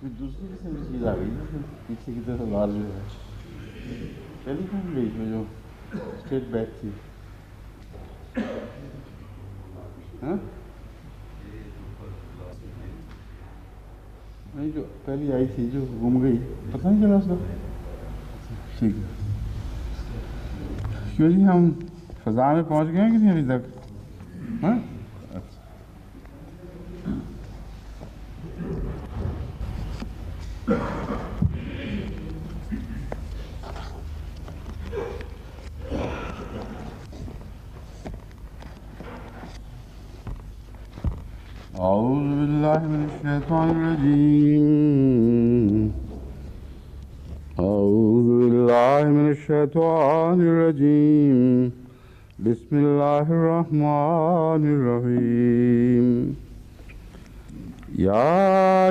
कोई दूसरी किस्म की चीज़ आ गई ना फिर पीछे की तरफ लाल जो है पहली फिल्म गई इसमें जो स्ट्रेट बैक थी। हाँ नहीं, जो पहली आई थी जो गुम गई, पता नहीं चला उसका। ठीक है, क्यों जी हम फ़ज़ा में पहुंच गए हैं कि नहीं अभी तक? हाँ أعوذ بالله من الشيطان الرجيم أعوذ بالله من الشيطان الرجيم بسم الله الرحمن الرحيم يا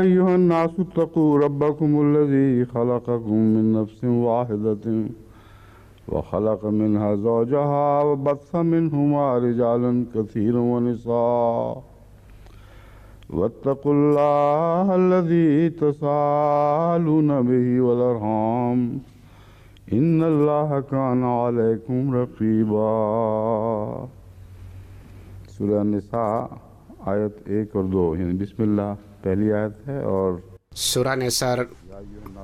أيها الناس اتقوا ربكم الذي خلقكم من نفس واحدة وخلق منها زوجها وبث منهما رجالا كثيرا ونساء واتقوا الله الذي تساءلون به والأرحام إن الله كان عليكم रक़ीबा। सूरह निसा आयत 1 और 2 यानी बिस्मिल्लाह पहली आयत है और সূরা নিসার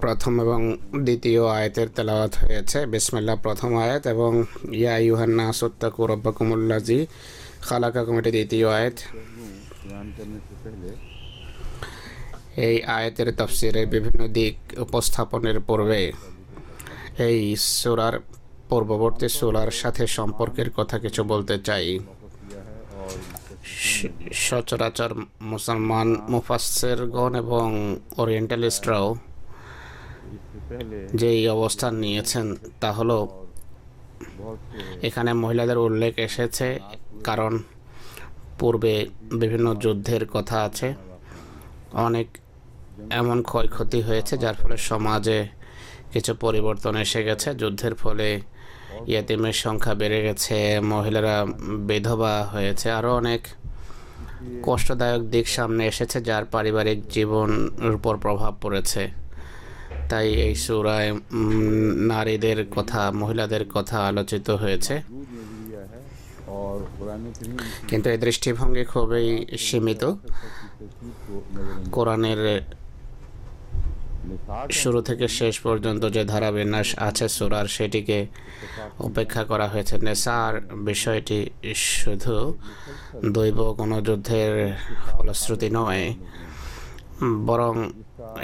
প্রথম এবং দ্বিতীয় আয়াতের তেলাওয়াত হয়েছে। বিসমিল্লাহ প্রথম আয়াত এবং ইয়া আইয়ুহান নাস ইত্তাকু রাব্বাকুমুল্লাযী খালাকাকুম এটি দ্বিতীয় আয়াত। এই আয়াতের তাফসীরের বিভিন্ন দিক উপস্থাপনের পূর্বে এই সূরার পূর্ববর্তী সূরার সাথে সম্পর্কের কথা কিছু বলতে চাই। সচরাচর মুসলমান মুফাসসিরগণ এবং ওরিয়েন্টালিস্টরাও যেই অবস্থান নিয়েছেন তা হলো এখানে মহিলাদের উল্লেখ এসেছে কারণ পূর্বে বিভিন্ন যুদ্ধের কথা আছে, অনেক এমন ক্ষয়ক্ষতি হয়েছে যার ফলে সমাজে কিছু পরিবর্তন এসে গেছে। যুদ্ধের ফলে ইয়াতিমের সংখ্যা বেড়ে গেছে, মহিলারা বিধবা হয়েছে, আরও অনেক কষ্টদায়ক দিক সামনে এসেছে যার পারিবারিক জীবনের উপর প্রভাব পড়েছে। তাই এই সূরায় নারীদের কথা, মহিলাদের কথা আলোচিত হয়েছে, কিন্তু এই দৃষ্টিভঙ্গি খুবই সীমিত। কোরআনের শুরু থেকে শেষ পর্যন্ত যে ধারাবিন্যাস আছে সূরার সেটিকে উপেক্ষা করা হয়েছে। নেসার বিষয়টি শুধু দৈব কোনো যুদ্ধের ফলশ্রুতি নয়, বরং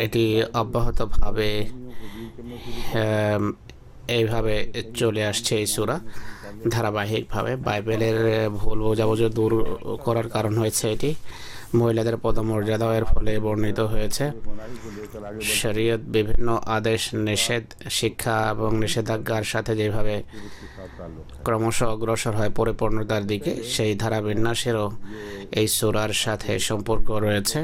এটি অব্যাহতভাবে এইভাবে চলে আসছে এই সূরা ধারাবাহিকভাবে। বাইবেলের ভুল বোঝাবুঝি দূর করার কারণ হয়েছে এটি। মহিলাদের পদমর্যাদা এর ফলে বর্ণিত হয়েছে। শরীয়ত বিভিন্ন আদেশ, নিষেধ, শিক্ষা এবং নিষেধাজ্ঞার সাথে যেভাবে ক্রমশ অগ্রসর হয় পরিপূর্ণতার দিকে, সেই ধারাবিন্যাসেরও এই সূরার সাথে সম্পর্ক রয়েছে।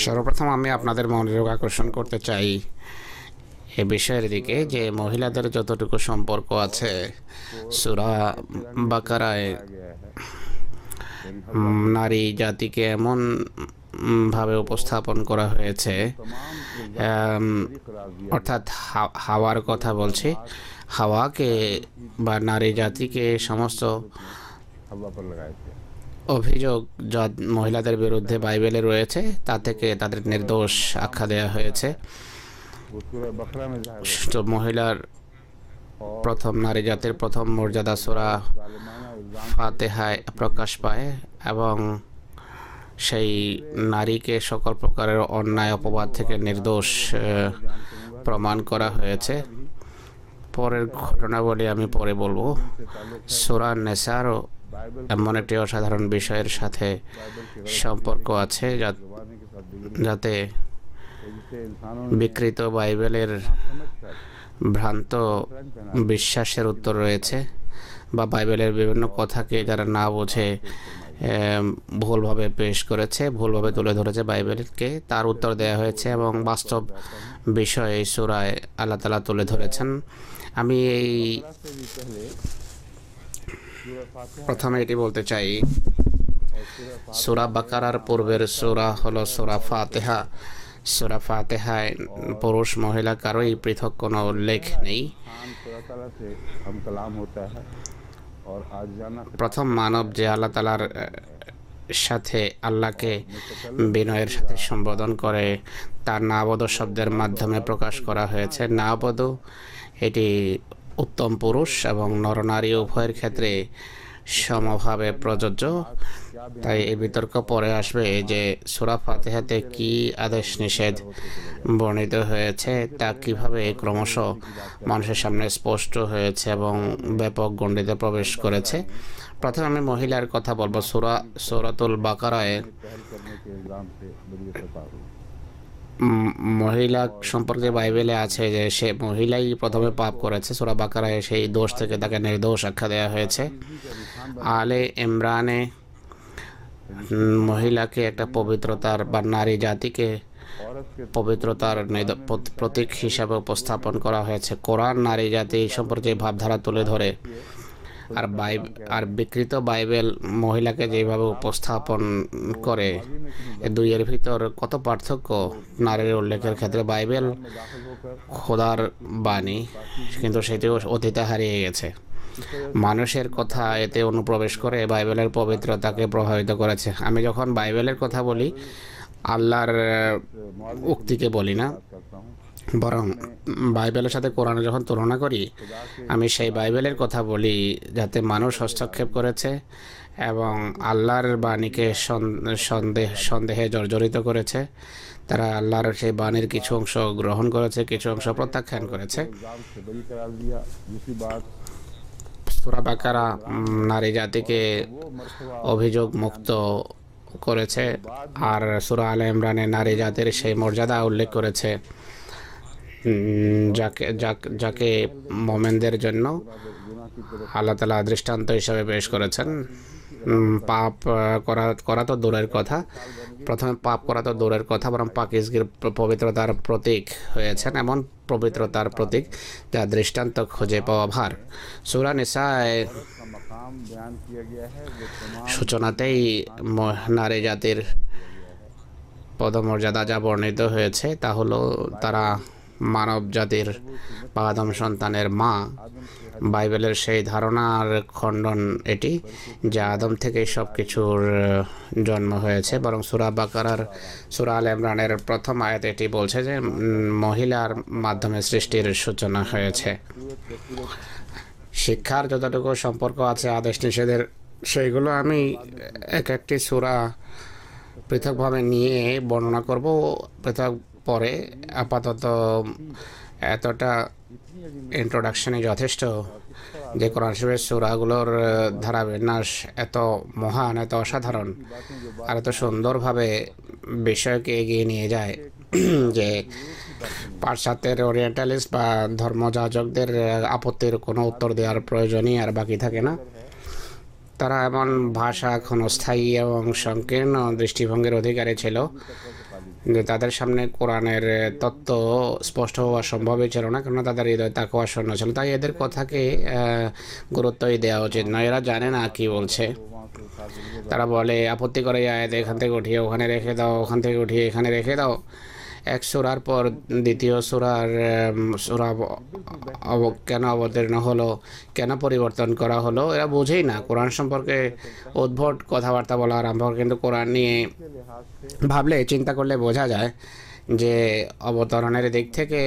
সর্বপ্রথম আমি আপনাদের মনোযোগ আকর্ষণ করতে চাই এ বিষয়ের দিকে যে মহিলাদের যতটুকু সম্পর্ক আছে সূরা বাকারায় নারী জাতিকে এমন ভাবে উপস্থাপন করা হয়েছে, অর্থাৎ হাওয়ার কথা বলছি, হাওয়াকে বা নারী জাতিকে সমস্ত অভিযোগ যা মহিলাদের বিরুদ্ধে বাইবেলে রয়েছে তা থেকে তাদের নির্দোষ আখ্যা দেওয়া হয়েছে। তো মহিলার প্রথম, নারী জাতির প্রথম মর্যাদা সূরা ফাতিহায় প্রকাশ পায় এবং সেই নারীকে সকল প্রকারের অন্যায় অপবাদ থেকে নির্দোষ প্রমাণ করা হয়েছে। পরের ঘটনাবলী আমি পরে বলবো। সূরা নিসারও এমন একটি অসাধারণ বিষয়ের সাথে সম্পর্ক আছে যাতে বিকৃত বাইবেলের ভ্রান্ত বিশ্বাসের উত্তর রয়েছে, বা বাইবেলের বিভিন্ন কথাকে যারা না বোঝে ভুলভাবে পেশ করেছে, ভুলভাবে তুলে ধরেছে বাইবেলকে, তার উত্তর দেওয়া হয়েছে এবং বাস্তব বিষয় এই সূরায় আল্লাহ তাআলা তুলে ধরেছেন। আমি এই প্রথমে এটি বলতে চাই সূরা বাকারার পূর্বের সূরা হলো সূরা ফাতিহা। সূরা ফাতিহায় পুরুষ মহিলা কারোই পৃথক কোনো উল্লেখ নেই। প্রথম মানব যে আল্লাহ তাআলার সাথে আল্লাহকে বিনয়ের সাথে সম্বোধন করে তার নাবদ শব্দের মাধ্যমে প্রকাশ করা হয়েছে। নাবদ এটি উত্তম পুরুষ এবং নরনারী উভয়ের ক্ষেত্রে সমভাবে প্রযোজ্য। তাই এই বিতর্ক পরে আসবে যে সূরা ফাতিহাতে কি আদেশ নিষেধ বর্ণিত হয়েছে তা কিভাবে ক্রমশ মানুষের সামনে স্পষ্ট হয়েছে এবং ব্যাপক গণ্ডিতে প্রবেশ করেছে। প্রথমে আমি মহিলার কথা বলবো। সূরাতুল বাকারায় মহিলা সম্পর্কে বাইবেলে আছে যে সে মহিলাই প্রথমে পাপ করেছে। সূরা বাকারায় সেই দোষ থেকে তাকে নির্দোষ আখ্যা দেওয়া হয়েছে। আলে ইমরানে মহিলাকে একটা পবিত্রতার বা নারী জাতিকে পবিত্রতার প্রতীক হিসাবে উপস্থাপন করা হয়েছে। কোরআন নারী জাতি সম্পর্কে ভাবধারা তুলে ধরে, আর বিকৃত বাইবেল মহিলাকে যেভাবে উপস্থাপন করে, দুইয়ের ভিতর কত পার্থক্য। নারীর উল্লেখের ক্ষেত্রে বাইবেল খোদার বাণী, কিন্তু সেটিও অতীতে হারিয়ে গেছে। মানুষের কথা এতে অনুপ্রবেশ করে বাইবেলের পবিত্রতাকে প্রভাবিত করেছে। আমি যখন বাইবেলের কথা বলি আল্লাহর উক্তিকে বলি না, বরং বাইবেলের সাথে কোরআনে যখন তুলনা করি আমি সেই বাইবেলের কথা বলি যাতে মানুষ হস্তক্ষেপ করেছে এবং আল্লাহর বাণীকে সন্দেহে জর্জরিত করেছে। তারা আল্লাহর সেই বাণীর কিছু অংশ গ্রহণ করেছে, কিছু অংশ প্রত্যাখ্যান করেছে। সূরা বাকারা নারী জাতিকে অভিযোগ মুক্ত করেছে, আর সূরা আলে ইমরানে নারী জাতির সেই মর্যাদা উল্লেখ করেছে যাকে মোমেনদের জন্য আল্লাহ তাআলা দৃষ্টান্ত হিসাবে পেশ করেছেন। পাপ করা তো দূরের কথা, প্রথমে পাপ করা তো দূরের কথা, বরং পাকিজগির পবিত্রতার প্রতীক হয়েছেন, এমন পবিত্রতার প্রতীক যা দৃষ্টান্ত খুঁজে পাওয়া ভার। সূরা নিসায় সূচনাতেই নারী জাতির পদমর্যাদা যা বর্ণিত হয়েছে তা হলো তারা মানব জাতির বা আদম সন্তানের মা। বাইবেলের সেই ধারণার খণ্ডন এটি যে আদম থেকেই সব কিছুর জন্ম হয়েছে, বরং সূরা বাকারার সূরা আলে ইমরানের প্রথম আয়াত এটি বলছে যে মহিলার মাধ্যমে সৃষ্টির সূচনা হয়েছে। শিক্ষার যতটুকু সম্পর্ক আছে আদেশ নিষেধের, সেইগুলো আমি এক একটি সূরা পৃথকভাবে নিয়ে বর্ণনা করব পৃথক পরে। আপাতত এতটা ইন্ট্রোডাকশনে যথেষ্ট যে কোরআন শরীফের সূরাগুলোর ধারাবিন্যাস এত মহান, এত অসাধারণ, আর এত সুন্দরভাবে বিষয়কে এগিয়ে নিয়ে যায় যে পাশ্চাত্যের ওরিয়েন্টালিস্ট বা ধর্মযাজকদের আপত্তির কোনো উত্তর দেওয়ার প্রয়োজনই আর বাকি থাকে না। তারা এমন ভাষা ক্ষণস্থায়ী এবং সংকীর্ণ দৃষ্টিভঙ্গির অধিকারী ছিল যে তাদের সামনে কোরআনের তত্ত্ব স্পষ্ট হওয়া সম্ভবই ছিল না, কেননা তাদের হৃদয় তাকওয়া শূন্য ছিল। তাই এদের কথাকে গুরুত্বই দেওয়া উচিত নয়। এরা জানে না কি বলছে। তারা বলে আপত্তি করে আয়াত এখান থেকে উঠিয়ে ওখানে রেখে দাও, ওখান থেকে উঠিয়ে এখানে রেখে দাও। এক সূরার পর দ্বিতীয় সূরা কেন অবতীর্ণ হলো, কেন পরিবর্তন করা হলো, এরা বোঝেই না। কোরআন সম্পর্কে উদ্ভট কথাবার্তা বলা আরম্ভ করে, কিন্তু কোরআন নিয়ে ভাবলে চিন্তা করলে বোঝা যায় যে অবতরণের দিক থেকে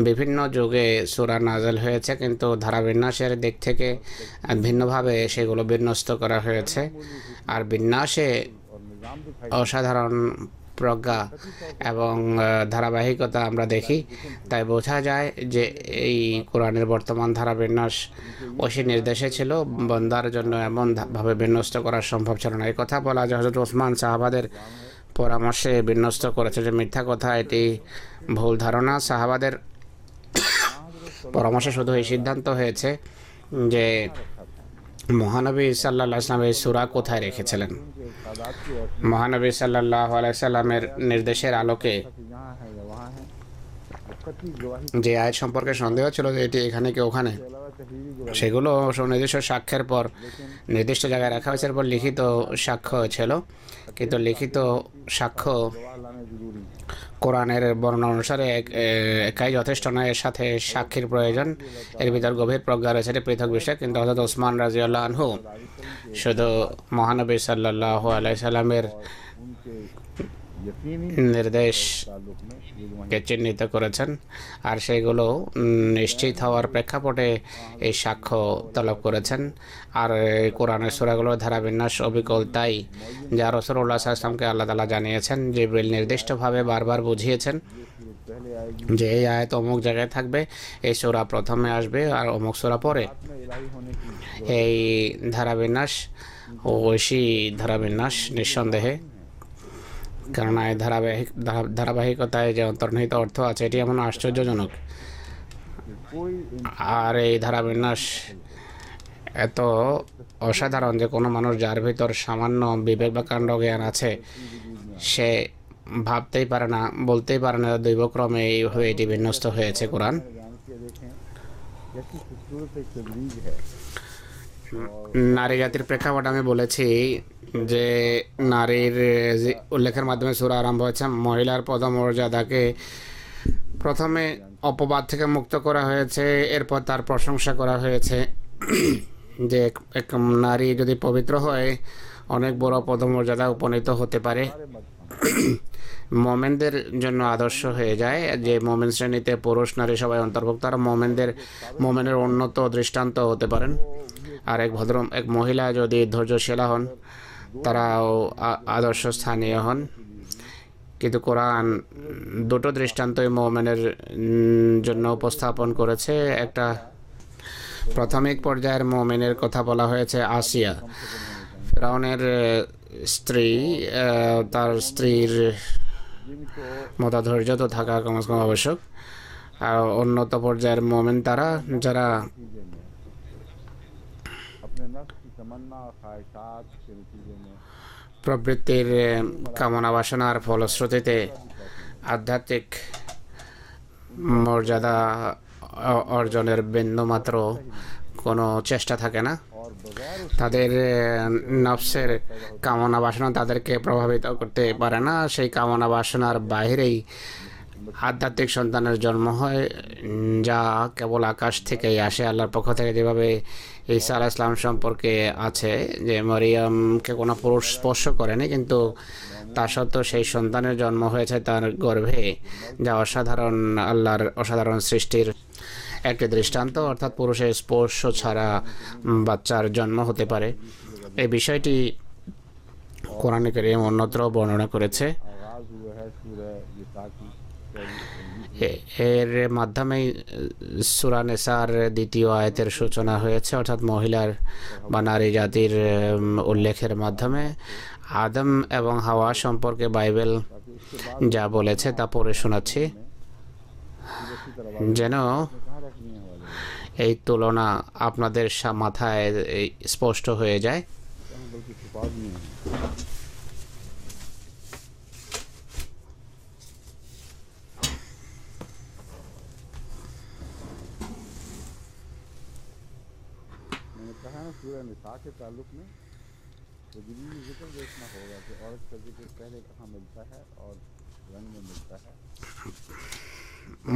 বিভিন্ন যুগে সূরা নাযিল হয়েছে, কিন্তু ধারাবিন্যাসের দিক থেকে ভিন্নভাবে সেগুলো বিন্যস্ত করা হয়েছে। আর বিন্যাসে অসাধারণ প্রজ্ঞা এবং ধারাবাহিকতা আমরা দেখি। তাই বোঝা যায় যে এই কোরআনের বর্তমান ধারাবিন্যাস ওসি নির্দেশে ছিল, বন্দার জন্য এমন ভাবে বিন্যস্ত করা সম্ভব ছিল না। এই কথা বলা যে হযরত ওসমান সাহাবাদের পরামর্শে বিন্যস্ত করেছে যে মিথ্যা কথা, এটি ভুল ধারণা। সাহাবাদের পরামর্শে শুধু এই সিদ্ধান্ত হয়েছে যে মহানবী সাল্লাল্লাহু আলাইহি ওয়াসাল্লাম এই সূরা কোথায় রেখেছিলেন। মহানবী সাল্লাল্লাহু আলাইহি ওয়াসাল্লামের নির্দেশের আলোকে যে আয়াত সম্পর্কে সন্দেহ ছিল যে এটি এখানে কি ওখানে, সেগুলো সুনির্দিষ্ট সাক্ষ্যের পর নির্দিষ্ট জায়গায় রাখা হয়েছে, এরপর লিখিত সাক্ষ্য ছিল, কিন্তু লিখিত সাক্ষ্য কোরআনের বর্ণনা অনুসারে একাই যথেষ্ট নয়, এর সাথে সাক্ষীর প্রয়োজন। এর ভিতর গভীর প্রজ্ঞা রয়েছে, এটি পৃথক বিষয়। কিন্তু হযরত ওসমান রাদিয়াল্লাহু আনহু শুধু মহানবী সাল্লাল্লাহু আলাইহি সাল্লামের নির্দেশকে চিহ্নিত করেছেন, আর সেগুলো নিশ্চিত হওয়ার প্রেক্ষাপটে এই সাক্ষ্য তলব করেছেন। আর কোরআনের সূরাগুলোর ধারাবিন্যাস অবিকল তাই, যা রাসূলুল্লাহ সাল্লাল্লাহু আলাইহি ওয়াসাল্লামকে আল্লাহ তাআলা জানিয়েছেন। জিবরিল নির্দিষ্টভাবে বারবার বুঝিয়েছেন যে এই আয়াত অমুক জায়গায় থাকবে, এই সূরা প্রথমে আসবে আর অমুক সূরা পরে। এই ধারাবিন্যাস ঐশী ধারাবিন্যাস নিঃসন্দেহে, কেননা এই ধারাবাহিকতায় যে অন্তর্নিহিত অর্থ আছে এটি এমন আশ্চর্যজনক। আর এই ধারাবিন্যাস এত অসাধারণ যে কোনো মানুষ যার ভিতর সামান্য বিবেক বা কাণ্ড জ্ঞান আছে সে ভাবতেই পারে না, বলতেই পারে না দৈবক্রমে এইভাবে এটি বিন্যস্ত হয়েছে কোরআন। নারী জাতির প্রেক্ষাপট আমি বলেছি যে নারীর উল্লেখের মাধ্যমে সূরা আরম্ভ হয়েছে। মহিলার পদমর্যাদাকে প্রথমে অপবাদ থেকে মুক্ত করা হয়েছে, এরপর তার প্রশংসা করা হয়েছে যে এক নারী যদি পবিত্র হয় অনেক বড় পদমর্যাদা উপনীত হতে পারে, মোমেনদের জন্য আদর্শ হয়ে যায়। যে মোমেন শ্রেণীতে পুরুষ নারী সবাই অন্তর্ভুক্ত, আর মোমেনের উন্নত দৃষ্টান্ত হতে পারেন। আর এক মহিলা যদি ধৈর্যশীলা হন তারাও আদর্শ স্থানীয় হন। কিন্তু কোরআন দুটো দৃষ্টান্তই মোমেনের জন্য উপস্থাপন করেছে। একটা প্রাথমিক পর্যায়ের মোমেনের কথা বলা হয়েছে, আসিয়া ফিরআউনের স্ত্রী, তার স্ত্রীর মতো ধৈর্য তো থাকা কমস কম আবশ্যক। আর উন্নত পর্যায়ের মোমেন তারা যারা প্রবৃত্তির কামনা বাসনার ফলশ্রুতিতে আধ্যাত্মিক মর্যাদা অর্জনের বিন্দুমাত্র কোনো চেষ্টা থাকে না। তাদের নফসের কামনা বাসনা তাদেরকে প্রভাবিত করতে পারে না। সেই কামনা বাসনার বাইরেই আধ্যাত্মিক সন্তানের জন্ম হয়, যা কেবল আকাশ থেকেই আসে, আল্লাহর পক্ষ থেকে। যেভাবে ঈসা আলাইহিস সালাম সম্পর্কে আছে যে মরিয়মকে কোনো পুরুষ স্পর্শ করেনি, কিন্তু তা সত্ত্বেও সেই সন্তানের জন্ম হয়েছে তার গর্ভে, যা অসাধারণ, আল্লাহর অসাধারণ সৃষ্টির একটি দৃষ্টান্ত। অর্থাৎ পুরুষের স্পর্শ ছাড়া বাচ্চার জন্ম হতে পারে। এই বিষয়টি কোরআনে কারীম অন্যত্র বর্ণনা করেছে। এর মাধ্যমেই সূরা নিসার দ্বিতীয় আয়াতের সূচনা হয়েছে, অর্থাৎ মহিলার বা নারী জাতির উল্লেখের মাধ্যমে। আদম এবং হাওয়া সম্পর্কে বাইবেল যা বলেছে তা পড়ে শোনাচ্ছি, যেন এই তুলনা আপনাদের মাথায় স্পষ্ট হয়ে যায়।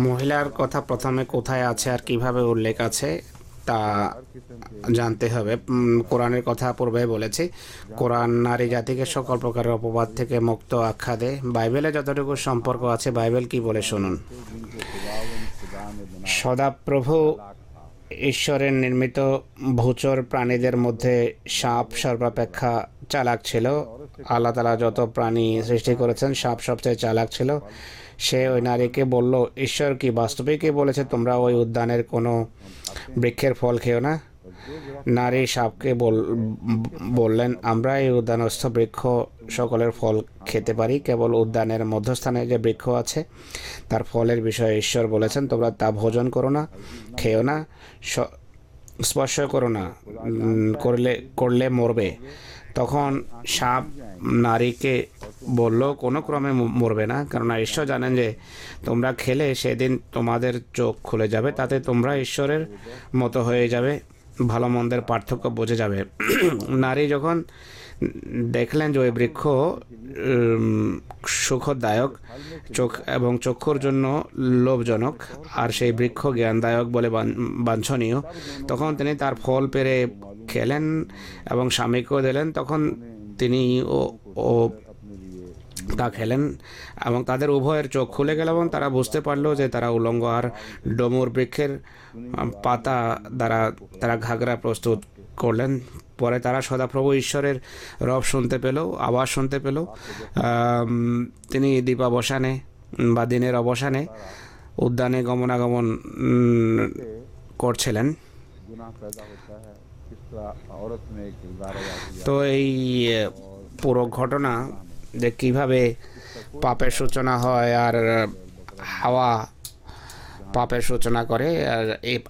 মহিলার কথা প্রথমে কোথায় আছে আর কিভাবে উল্লেখ আছে তা জানতে হবে। কোরআনের কথা পূর্বে বলেছি, কোরআন নারী জাতিকে সকল প্রকারের অপবাদ থেকে মুক্ত আখ্যা দেয়। বাইবেলে যতটুকু সম্পর্ক আছে, বাইবেল কি বলে শুনুন। সদাপ্রভু ঈশ্বরের নির্মিত ভূচর প্রাণীদের মধ্যে সাপ সর্বাপেক্ষা চালাক ছিল। আল্লাহ তাআলা যত প্রাণী সৃষ্টি করেছেন সাপ সবচেয়ে চালাক ছিল। সে ওই নারীকে বলল, ঈশ্বর কি বাস্তবিকই বলেছে তোমরা ওই উদ্যানের কোনো বৃক্ষের ফল খেও না? নারী সাপকে বললেন, আমরা এই উদ্যানস্থ বৃক্ষ সকলের ফল খেতে পারি, কেবল উদ্যানের মধ্যস্থানে যে বৃক্ষ আছে তার ফলের বিষয়ে ঈশ্বর বলেছেন তোমরা তা ভোজন করো না, খেও না, স্পর্শ করো না, করলে মরবে। তখন সাপ নারীকে বলল, কোনো ক্রমে মরবে না, কারণ ঈশ্বর জানেন যে তোমরা খেলে সেদিন তোমাদের চোখ খুলে যাবে, তাতে তোমরা ঈশ্বরের মতো হয়ে যাবে, ভালো মন্দের পার্থক্য বুঝে যাবে। নারী যখন দেখলেন যে ওই বৃক্ষ সুখদায়ক চোখ এবং চক্ষুর জন্য লোভজনক, আর সেই বৃক্ষ জ্ঞানদায়ক বলে বাঞ্ছনীয়, তখন তিনি তার ফল পেরে খেলেন এবং স্বামীকেও দিলেন। তখন তিনি ও তা খেলেন এবং তাদের উভয়ের চোখ খুলে গেল এবং তারা বুঝতে পারলো যে তারা উলঙ্গ, আর ডমুর বৃক্ষের পাতা দ্বারা তারা ঘাগরা প্রস্তুত করলেন। পরে তারা সদাপ্রভু ঈশ্বরের রব শুনতে পেল, আওয়াজ শুনতে পেল। তিনি দ্বীপাবসানে বা দিনের অবসানে উদ্যানে গমনাগমন করছিলেন। তো এই পুরো ঘটনা যে কিভাবে পাপের সূচনা হয় আর হাওয়া পাপের সূচনা করে, আর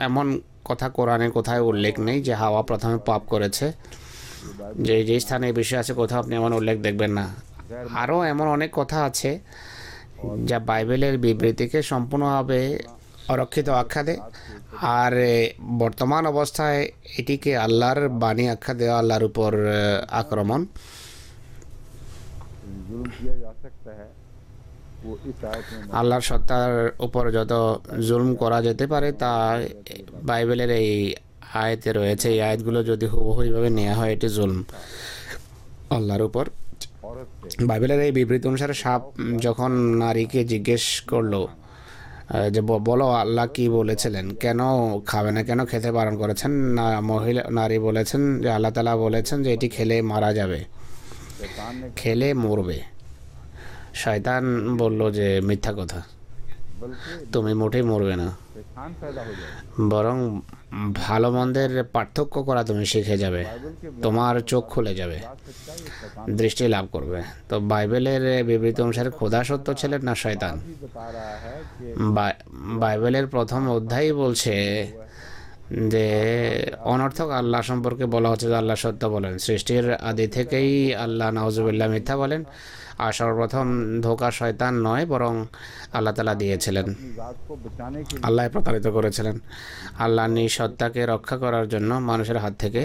এমন কথা কোরআনে কোথায় উল্লেখ নেই যে হাওয়া প্রথমে পাপ করেছে। যে যে স্থানে এই বিষয় আছে কোথাও আপনি এমন উল্লেখ দেখবেন না। আরও এমন অনেক কথা আছে যা বাইবেলের বিবৃতিকে সম্পূর্ণভাবে অরক্ষিত আখ্যা দেয়, আর বর্তমান অবস্থায় এটিকে আল্লাহর বাণী আখ্যা দেওয়া, আল্লাহর উপর আক্রমণ। আল্লাহর সত্তার উপর যত জুলুম করা যেতে পারে তা বাইবেলের এই আয়াতে রয়েছে। এই আয়াতগুলো যদি হুবহুভাবে নেওয়া হয়, এটি জুলুম আল্লাহর উপর। বাইবেলের এই বিবৃতি অনুসারে সাপ যখন নারীকে জিজ্ঞেস করলো যে বলো আল্লাহ কি বলেছিলেন, কেন খাবে না, কেন খেতে বারণ করেছেন, না নারী বলেছেন যে আল্লাহ তাআলা বলেছেন যে এটি খেলে মারা যাবে, খেলে মরবে। শয়তান বলল যে মিথ্যা কথা, তুমি মোটেই মরবে না, বরং ভালো মন্দের পার্থক্য করা তুমি শিখে যাবে, তোমার চোখ খুলে যাবে, দৃষ্টি লাভ করবে। তো বাইবেলের বিবৃতি অনুসারে খোদা সত্য ছিলেন না শয়তান? বাইবেলের প্রথম অধ্যায় বলছে যে অনর্থক আল্লাহ সম্পর্কে বলা হচ্ছে যে আল্লাহ সত্য বলেন। সৃষ্টির আদি থেকেই আল্লাহ নাউজুবিল্লাহ মিথ্যা বলেন, আর সর্বপ্রথম ধোঁকা শয়তান নয় বরং আল্লাহ তাআলা দিয়েছিলেন, আল্লাহ প্রতারিত করেছিলেন। আল্লাহ নিঃসত্তাকে রক্ষা করার জন্য মানুষের হাত থেকে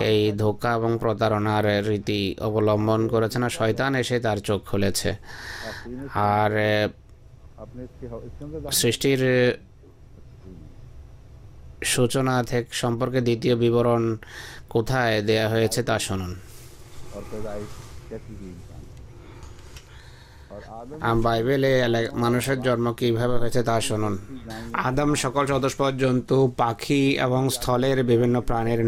এই ধোঁকা এবং প্রতারণার রীতি অবলম্বন করেছেন, আর শয়তান এসে তার চোখ খুলেছে। আর সৃষ্টির সূচনা থেকে সম্পর্কে দ্বিতীয় বিবরণ কোথায় দেয়া হয়েছে তা শুনুন। বাইবেলে মানুষের জন্ম কিভাবে হয়েছে তা শুনুন। আদম সকল চতুষ্পদ জন্তু, পাখি এবং স্থলের বিভিন্ন প্রাণীর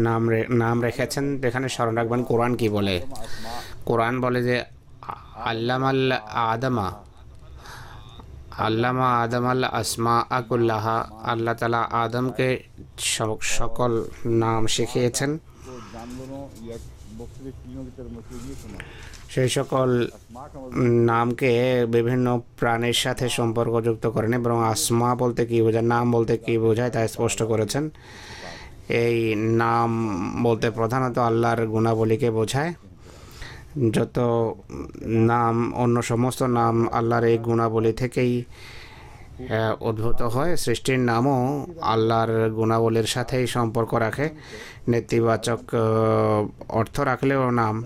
নাম রেখেছেন। যেখানে স্মরণ রাখবেন কোরআন কি বলে। কোরআন বলে যে আল্লামা আদম আল আসমা আকুল্লাহা, আল্লাহ তাআলা আদমকে সকল নাম শিখিয়েছেন। সেই সকল নামকে বিভিন্ন প্রাণীর সাথে সম্পর্কযুক্ত করেন এবং আসমা বলতে কী বোঝায়, নাম বলতে কী বোঝায় তা স্পষ্ট করেছেন। এই নাম বলতে প্রধানত আল্লাহর গুণাবলীকে বোঝায়। যত নাম, অন্য সমস্ত নাম আল্লাহর এই গুণাবলী থেকেই উদ্ভূত হয়। সৃষ্টির নামও আল্লাহর গুণাবলীর সাথেই সম্পর্ক রাখে। নেতিবাচক অর্থ রাখলেও নাম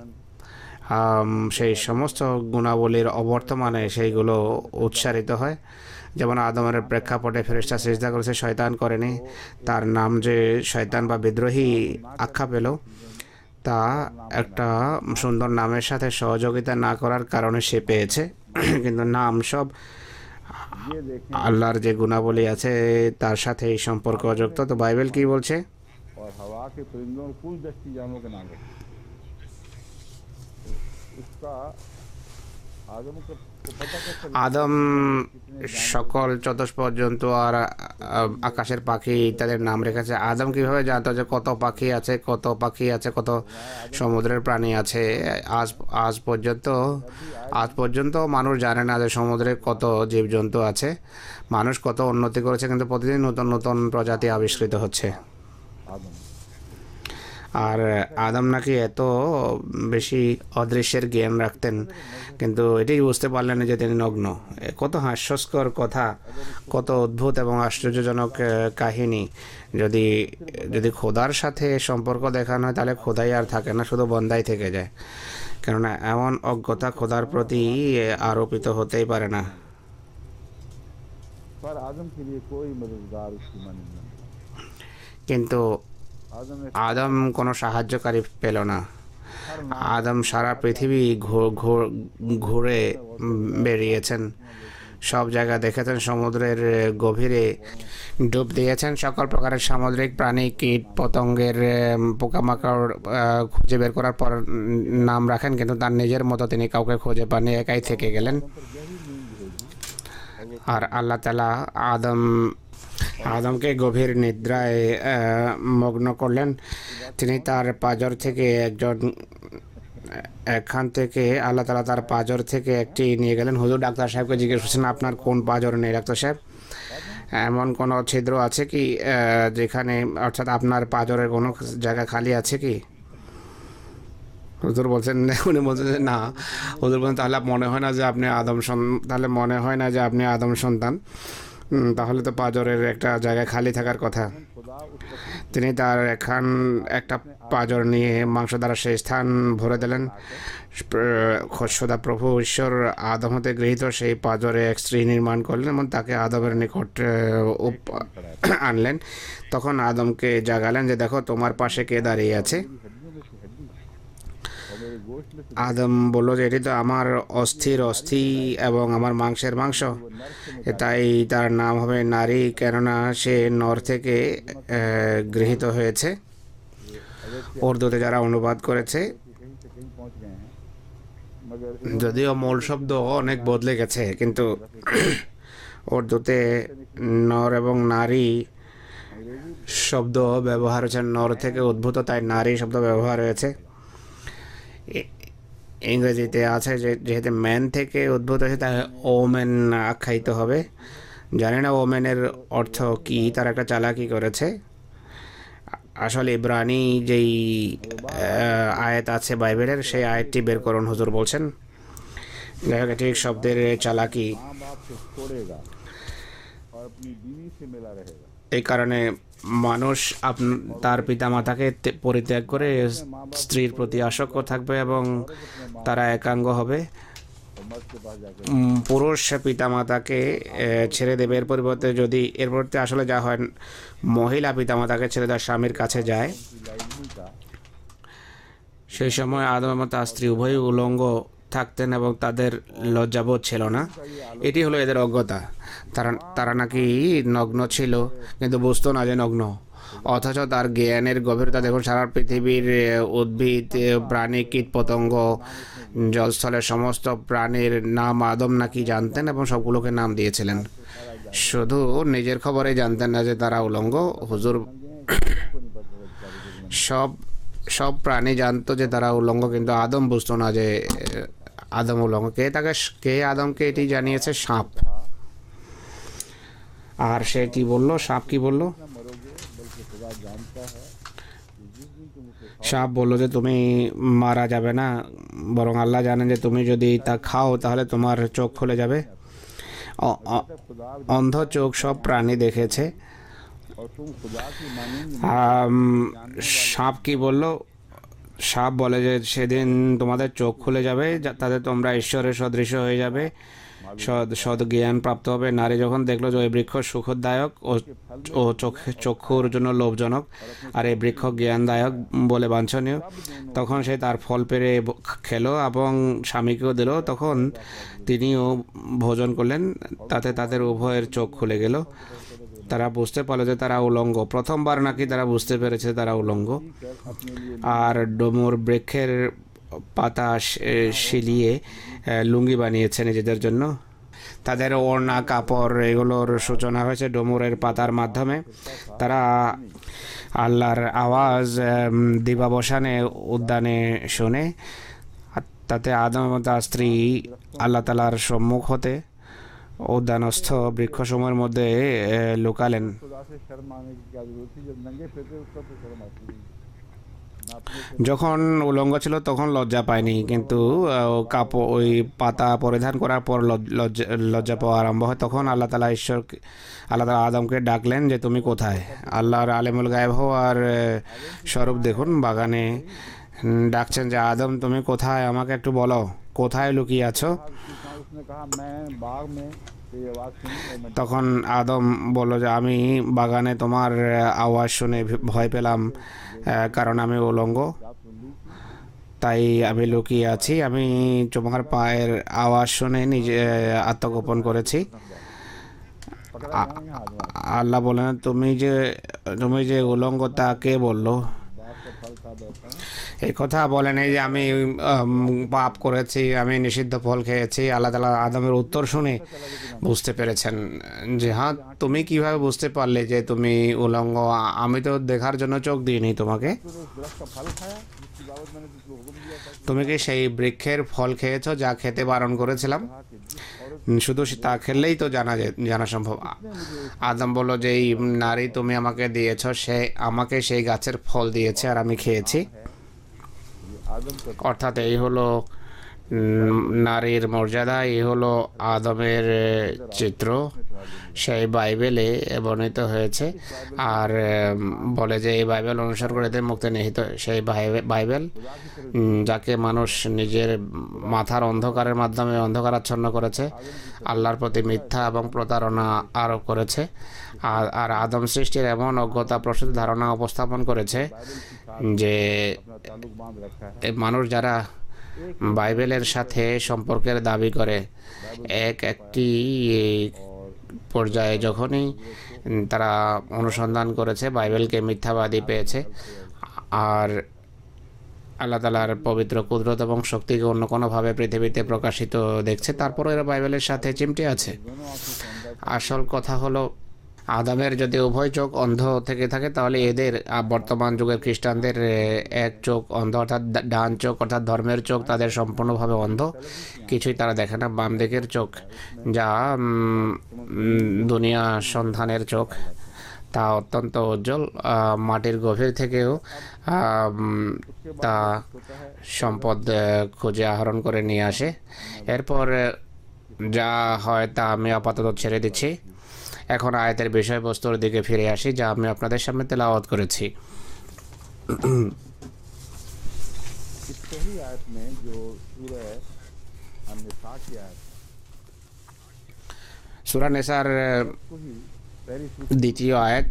সেই সমস্ত গুণাবলীর অবর্তমানে সেইগুলো উচ্চারিত হয়। যেমন আদমের প্রেক্ষাপটে ফেরেশতা সিজদা করেছে, শয়তান করেনি। তার নাম যে শয়তান বা বিদ্রোহী আখ্যা পেল, তা একটা সুন্দর নামের সাথে সহযোগিতা না করার কারণে সে পেয়েছে। কিন্তু নাম সব আল্লাহর যে গুণাবলী আছে তার সাথে এই সম্পর্ক যুক্ত। তো বাইবেল কি বলছে? আদম সকল চতুষ্পদ জন্তু আর আকাশের পাখি ইত্যাদির নাম রেখেছে। আদম কিভাবে জানতো যে কত পাখি আছে, কত সমুদ্রের প্রাণী আছে? আজ পর্যন্ত মানুষ জানে না যে সমুদ্রে কত জীবজন্তু আছে। মানুষ কত উন্নতি করেছে, কিন্তু প্রতিদিন নতুন নতুন প্রজাতি আবিষ্কৃত হচ্ছে। আর আদম নাকি এত বেশি অদৃশ্যের জ্ঞান রাখতেন, কিন্তু এটাই বুঝতে পারলেন না যে তিনি নগ্ন। কত হাস্যস্কর কথা, কত অদ্ভুত এবং আশ্চর্যজনক কাহিনী। যদি যদি খোদার সাথে সম্পর্ক দেখানো হয় তাহলে খোদাই আর থাকে না, শুধু বন্দাই থেকে যায়। কেননা এমন অজ্ঞতা খোদার প্রতি আরোপিত হতেই পারে না। पर आदम के लिए कोई मददगार उसकी मानी नहीं। কিন্তু आदम ने আদম কোনো সাহায্যকারী পেল না। हर আদম সারা পৃথিবী ঘুরে বেরিয়েছেন, সব জায়গা দেখেছেন, সমুদ্রের গভীরে ডুব দিয়েছেন, সকল প্রকারের সামুদ্রিক প্রাণী, কীট পতঙ্গের পোকামাকড় খুঁজে বের করার পর নাম রাখেন, কিন্তু তার নিজের মতো তিনি কাউকে খুঁজে পাননি, একাই থেকে গেলেন। আর আল্লাহ তাআলা আদমকে গভীর নিদ্রায় মগ্ন করলেন। তিনি তার পাঁজর থেকে এখান থেকে আল্লাহ তাআলা তার পাঁজর থেকে একটি নিয়ে গেলেন। হুজুর ডাক্তার সাহেবকে জিজ্ঞেস করছেন, আপনার কোন পাঁজর নেই ডাক্তার সাহেব? এমন কোনো ছিদ্র আছে কি যেখানে, অর্থাৎ আপনার পাঁজরের কোনো জায়গা খালি আছে কি? হুজুর বলছেন, উনি বলছেন যে না। হুজুর বলছেন, তাহলে মনে হয় না যে আপনি আদম সন্তান। তাহলে তো পাঁজরের একটা জায়গায় খালি থাকার কথা। তিনি তার একটা পাঁজর নিয়ে মাংস দ্বারা সেই স্থান ভরে দিলেন। খোদা প্রভু ঈশ্বর আদম হতে গৃহীত সেই পাঁজরে এক স্ত্রী নির্মাণ করলেন এবং তাকে আদমের নিকট আনলেন। তখন আদমকে জাগালেন যে দেখো তোমার পাশে কে দাঁড়িয়ে আছে। আদম বলল যে এটি তো আমার অস্থির অস্থি এবং আমার মাংসের মাংস, তাই তার নাম হবে নারী, কেননা সে নর থেকে গৃহীত হয়েছে। উর্দুতে যারা অনুবাদ করেছে, যদিও মূল শব্দ অনেক বদলে গেছে, কিন্তু উর্দুতে নর এবং নারী শব্দ ব্যবহার হয়েছে, নর থেকে উদ্ভূত, তাই নারী শব্দ ব্যবহার হয়েছে। ইংরেজিতে আছে যে যেহেতু ম্যান থেকে উদ্ভূত হয়েছে, তাই ওমেন আখ্যায়িত হবে। জানি না ওমেনের অর্থ কি, তার একটা চালাকি করেছে। আসলে ইব্রানি যেই আয়াত আছে বাইবেলের, সেই আয়াতটি বের করুন হুজুর বলছেন। যাই হোক, এটি শব্দের চালাকি। এই কারণে মানুষ তার পিতামাতাকে পরিত্যাগ করে স্ত্রীর প্রতি আসক্ত থাকবে এবং তারা একাঙ্গ হবে। পুরুষ পিতামাতাকে ছেড়ে দেবে, এর পরিবর্তে আসলে যা হয়, মহিলা পিতামাতাকে ছেড়ে তার স্বামীর কাছে যায়। সেই সময় আদম এবং তার স্ত্রী উভয়ই উলঙ্গ থাকতেন এবং তাদের লজ্জাবোধ ছিল না। এটি হলো এদের অজ্ঞতা। তারা নাকি নগ্ন ছিল, কিন্তু বুঝতো না যে নগ্ন। অথচ তার জ্ঞানের গভীরতা দেখুন, সারা পৃথিবীর উদ্ভিদ, প্রাণী, কীট পতঙ্গ, জলস্থলের সমস্ত প্রাণীর নাম আদম নাকি জানতেন এবং সবগুলোকে নাম দিয়েছিলেন। শুধু নিজের খবরে জানতেন না যে তারা উলঙ্গ। হুজুর সব প্রাণী জানতো যে তারা উলঙ্গ, কিন্তু আদম বুঝতো না যে আদম উলঙ্গ। কে আদমকে এটি জানিয়েছে? সাপ। আর সে কি বলল? সাপ কি বলল? সাপ বলল যে তুমি মারা যাবে না, বরং আল্লাহ জানেন যে তুমি যদি তা খাও তাহলে তোমার চোখ খুলে যাবে। অন্ধ চোখ সব প্রাণী দেখেছে। সাপ কি বলল? সাপ বলে যে সেদিন তোমাদের চোখ খুলে যাবে, তাতে তোমরা ঈশ্বরের সদৃশ হয়ে যাবে, সদ জ্ঞান প্রাপ্ত হবে। নারী যখন দেখলো যে ওই বৃক্ষ সুখদায়ক ও চক্ষুর জন্য লোভজনক, আর এই বৃক্ষ জ্ঞানদায়ক বলে বাঞ্ছনীয়, তখন সে তার ফল পেরে খেলো এবং স্বামীকেও দিল। তখন তিনিও ভোজন করলেন, তাতে তাদের উভয়ের চোখ খুলে গেল। তারা বুঝতে পারলো যে তারা উলঙ্গ। প্রথমবার নাকি তারা বুঝতে পেরেছে তারা উলঙ্গ। আর ডমুর বৃক্ষের পাতা শিলিয়ে লুঙ্গি বানিয়েছে নিজেদের জন্য। তাদের ওড়না, কাপড়, এগুলোর সূচনা হয়েছে ডমুরের পাতার মাধ্যমে। তারা আল্লাহর আওয়াজ দিবাবসানে উদ্যানে শুনে, তাতে আদম এবং তার স্ত্রী আল্লাহ তাআলার সম্মুখ হতে উদ্যানস্থ বৃক্ষসমূহের মধ্যে লুকালেন। যখন উলঙ্গ ছিল তখন লজ্জা পায়নি, কিন্তু কাপড় ওই পাতা পরিধান করার পর লজ্জা পাওয়া আরম্ভ হয়। তখন আল্লাহ তালা আদমকে ডাকলেন যে তুমি কোথায়। আল্লাহর আলেমুল গায়েব হওয়ার স্বরূপ দেখুন, বাগানে ডাকছেন যে আদম তুমি কোথায়, আমাকে একটু বলো কোথায় লুকিয়ে আছো। তখন আদম বলল যে আমি বাগানে তোমার আওয়াজ শুনে ভয় পেলাম, কারণ আমি উলঙ্গ, তাই আমি লুকিয়ে আছি। আমি তোমার পায়ের আওয়াজ শুনে নিজে আত্মগোপন করেছি। আল্লাহ বলেন তুমি যে উলঙ্গ তা কে বললো? এই কথা বলেন এই যে আমি পাপ করেছি, আমি নিষিদ্ধ ফল খেয়েছি। আল্লাহ তাআলা আদমের উত্তর শুনে বুঝতে পেরেছেন যে হ্যাঁ, তুমি কিভাবে বুঝতে পারলে যে তুমি উলঙ্গ? আমি তো দেখার জন্য চোখ দিইনি তোমাকে। তুমি কি সেই বৃক্ষের ফল খেয়েছো যা খেতে বারণ করেছিলাম? শুধু তা খেললেই তো জানা সম্ভব। আদম বলল যে এই নারী তুমি আমাকে দিয়েছ, সে আমাকে সেই গাছের ফল দিয়েছে আর আমি খেয়েছি। অর্থাৎ এই হলো নারীর মর্যাদা, এই হলো আদমের চিত্র, সেই বাইবেলে বর্ণিত হয়েছে। আর বলে যে এই বাইবেল অনুসরণ করে মুক্তি নিহিত। সেই বাইবেল যাকে মানুষ নিজের মাথার অন্ধকারের মাধ্যমে অন্ধকারাচ্ছন্ন করেছে, আল্লাহর প্রতি মিথ্যা এবং প্রতারণা আরোপ করেছে, আর আদম সৃষ্টির এমন অজ্ঞতা প্রসূত ধারণা উপস্থাপন করেছে যে মানুষ যারা বাইবেলের সাথে সম্পর্কের দাবি করে, একটি পর্যায়ে যখনই তারা অনুসন্ধান করেছে বাইবেলকে মিথ্যাবাদী পেয়েছে আর আল্লাহ তাআলার পবিত্র কুদরত এবং শক্তিকে অন্য কোনোভাবে পৃথিবীতে প্রকাশিত দেখছে, তারপরে এরা বাইবেলের সাথে চিমটে আছে। আসল কথা হলো আদমের যদি উভয় চোখ অন্ধ থেকে থাকে, তাহলে এদের বর্তমান যুগের খ্রিস্টানদের এক চোখ অন্ধ, অর্থাৎ ডান চোখ অর্থাৎ ধর্মের চোখ তাদের সম্পূর্ণভাবে অন্ধ, কিছুই তারা দেখে না। বাম দিকের চোখ যা দুনিয়া সন্ধানের চোখ, তা অত্যন্ত উজ্জ্বল, মাটির গভীর থেকেও তা সম্পদ খুঁজে আহরণ করে নিয়ে আসে। এরপর যা হয় তা আমি আপাতত ছেড়ে দিচ্ছি। এখন আয়াতের বিষয়বস্তুর দিকে ফিরে আসি, যা আমি আপনাদের সামনে তেলাওয়াত করেছি। সূরা নিসার দ্বিতীয় আয়াত।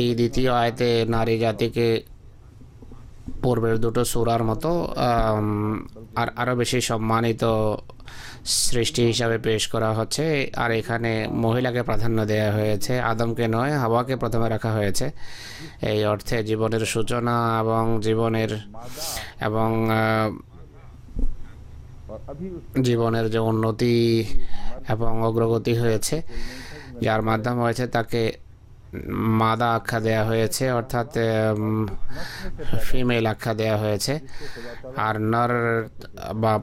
এই দ্বিতীয় আয়াতে নারী জাতিকে পূর্বের দুটো সূরার মতো আর আরও বেশি সম্মানিত সৃষ্টি হিসাবে পেশ করা হচ্ছে। আর এখানে মহিলাকে প্রাধান্য দেওয়া হয়েছে, আদমকে নয়, হাওয়াকে প্রথমে রাখা হয়েছে। এই অর্থে জীবনের সূচনা এবং জীবনের যে উন্নতি এবং অগ্রগতি হয়েছে, যার মাধ্যমে হয়েছে তাকে মাদা আখ্যা দেওয়া হয়েছে, অর্থাৎ ফিমেল আখ্যা দেওয়া হয়েছে। আর নর বা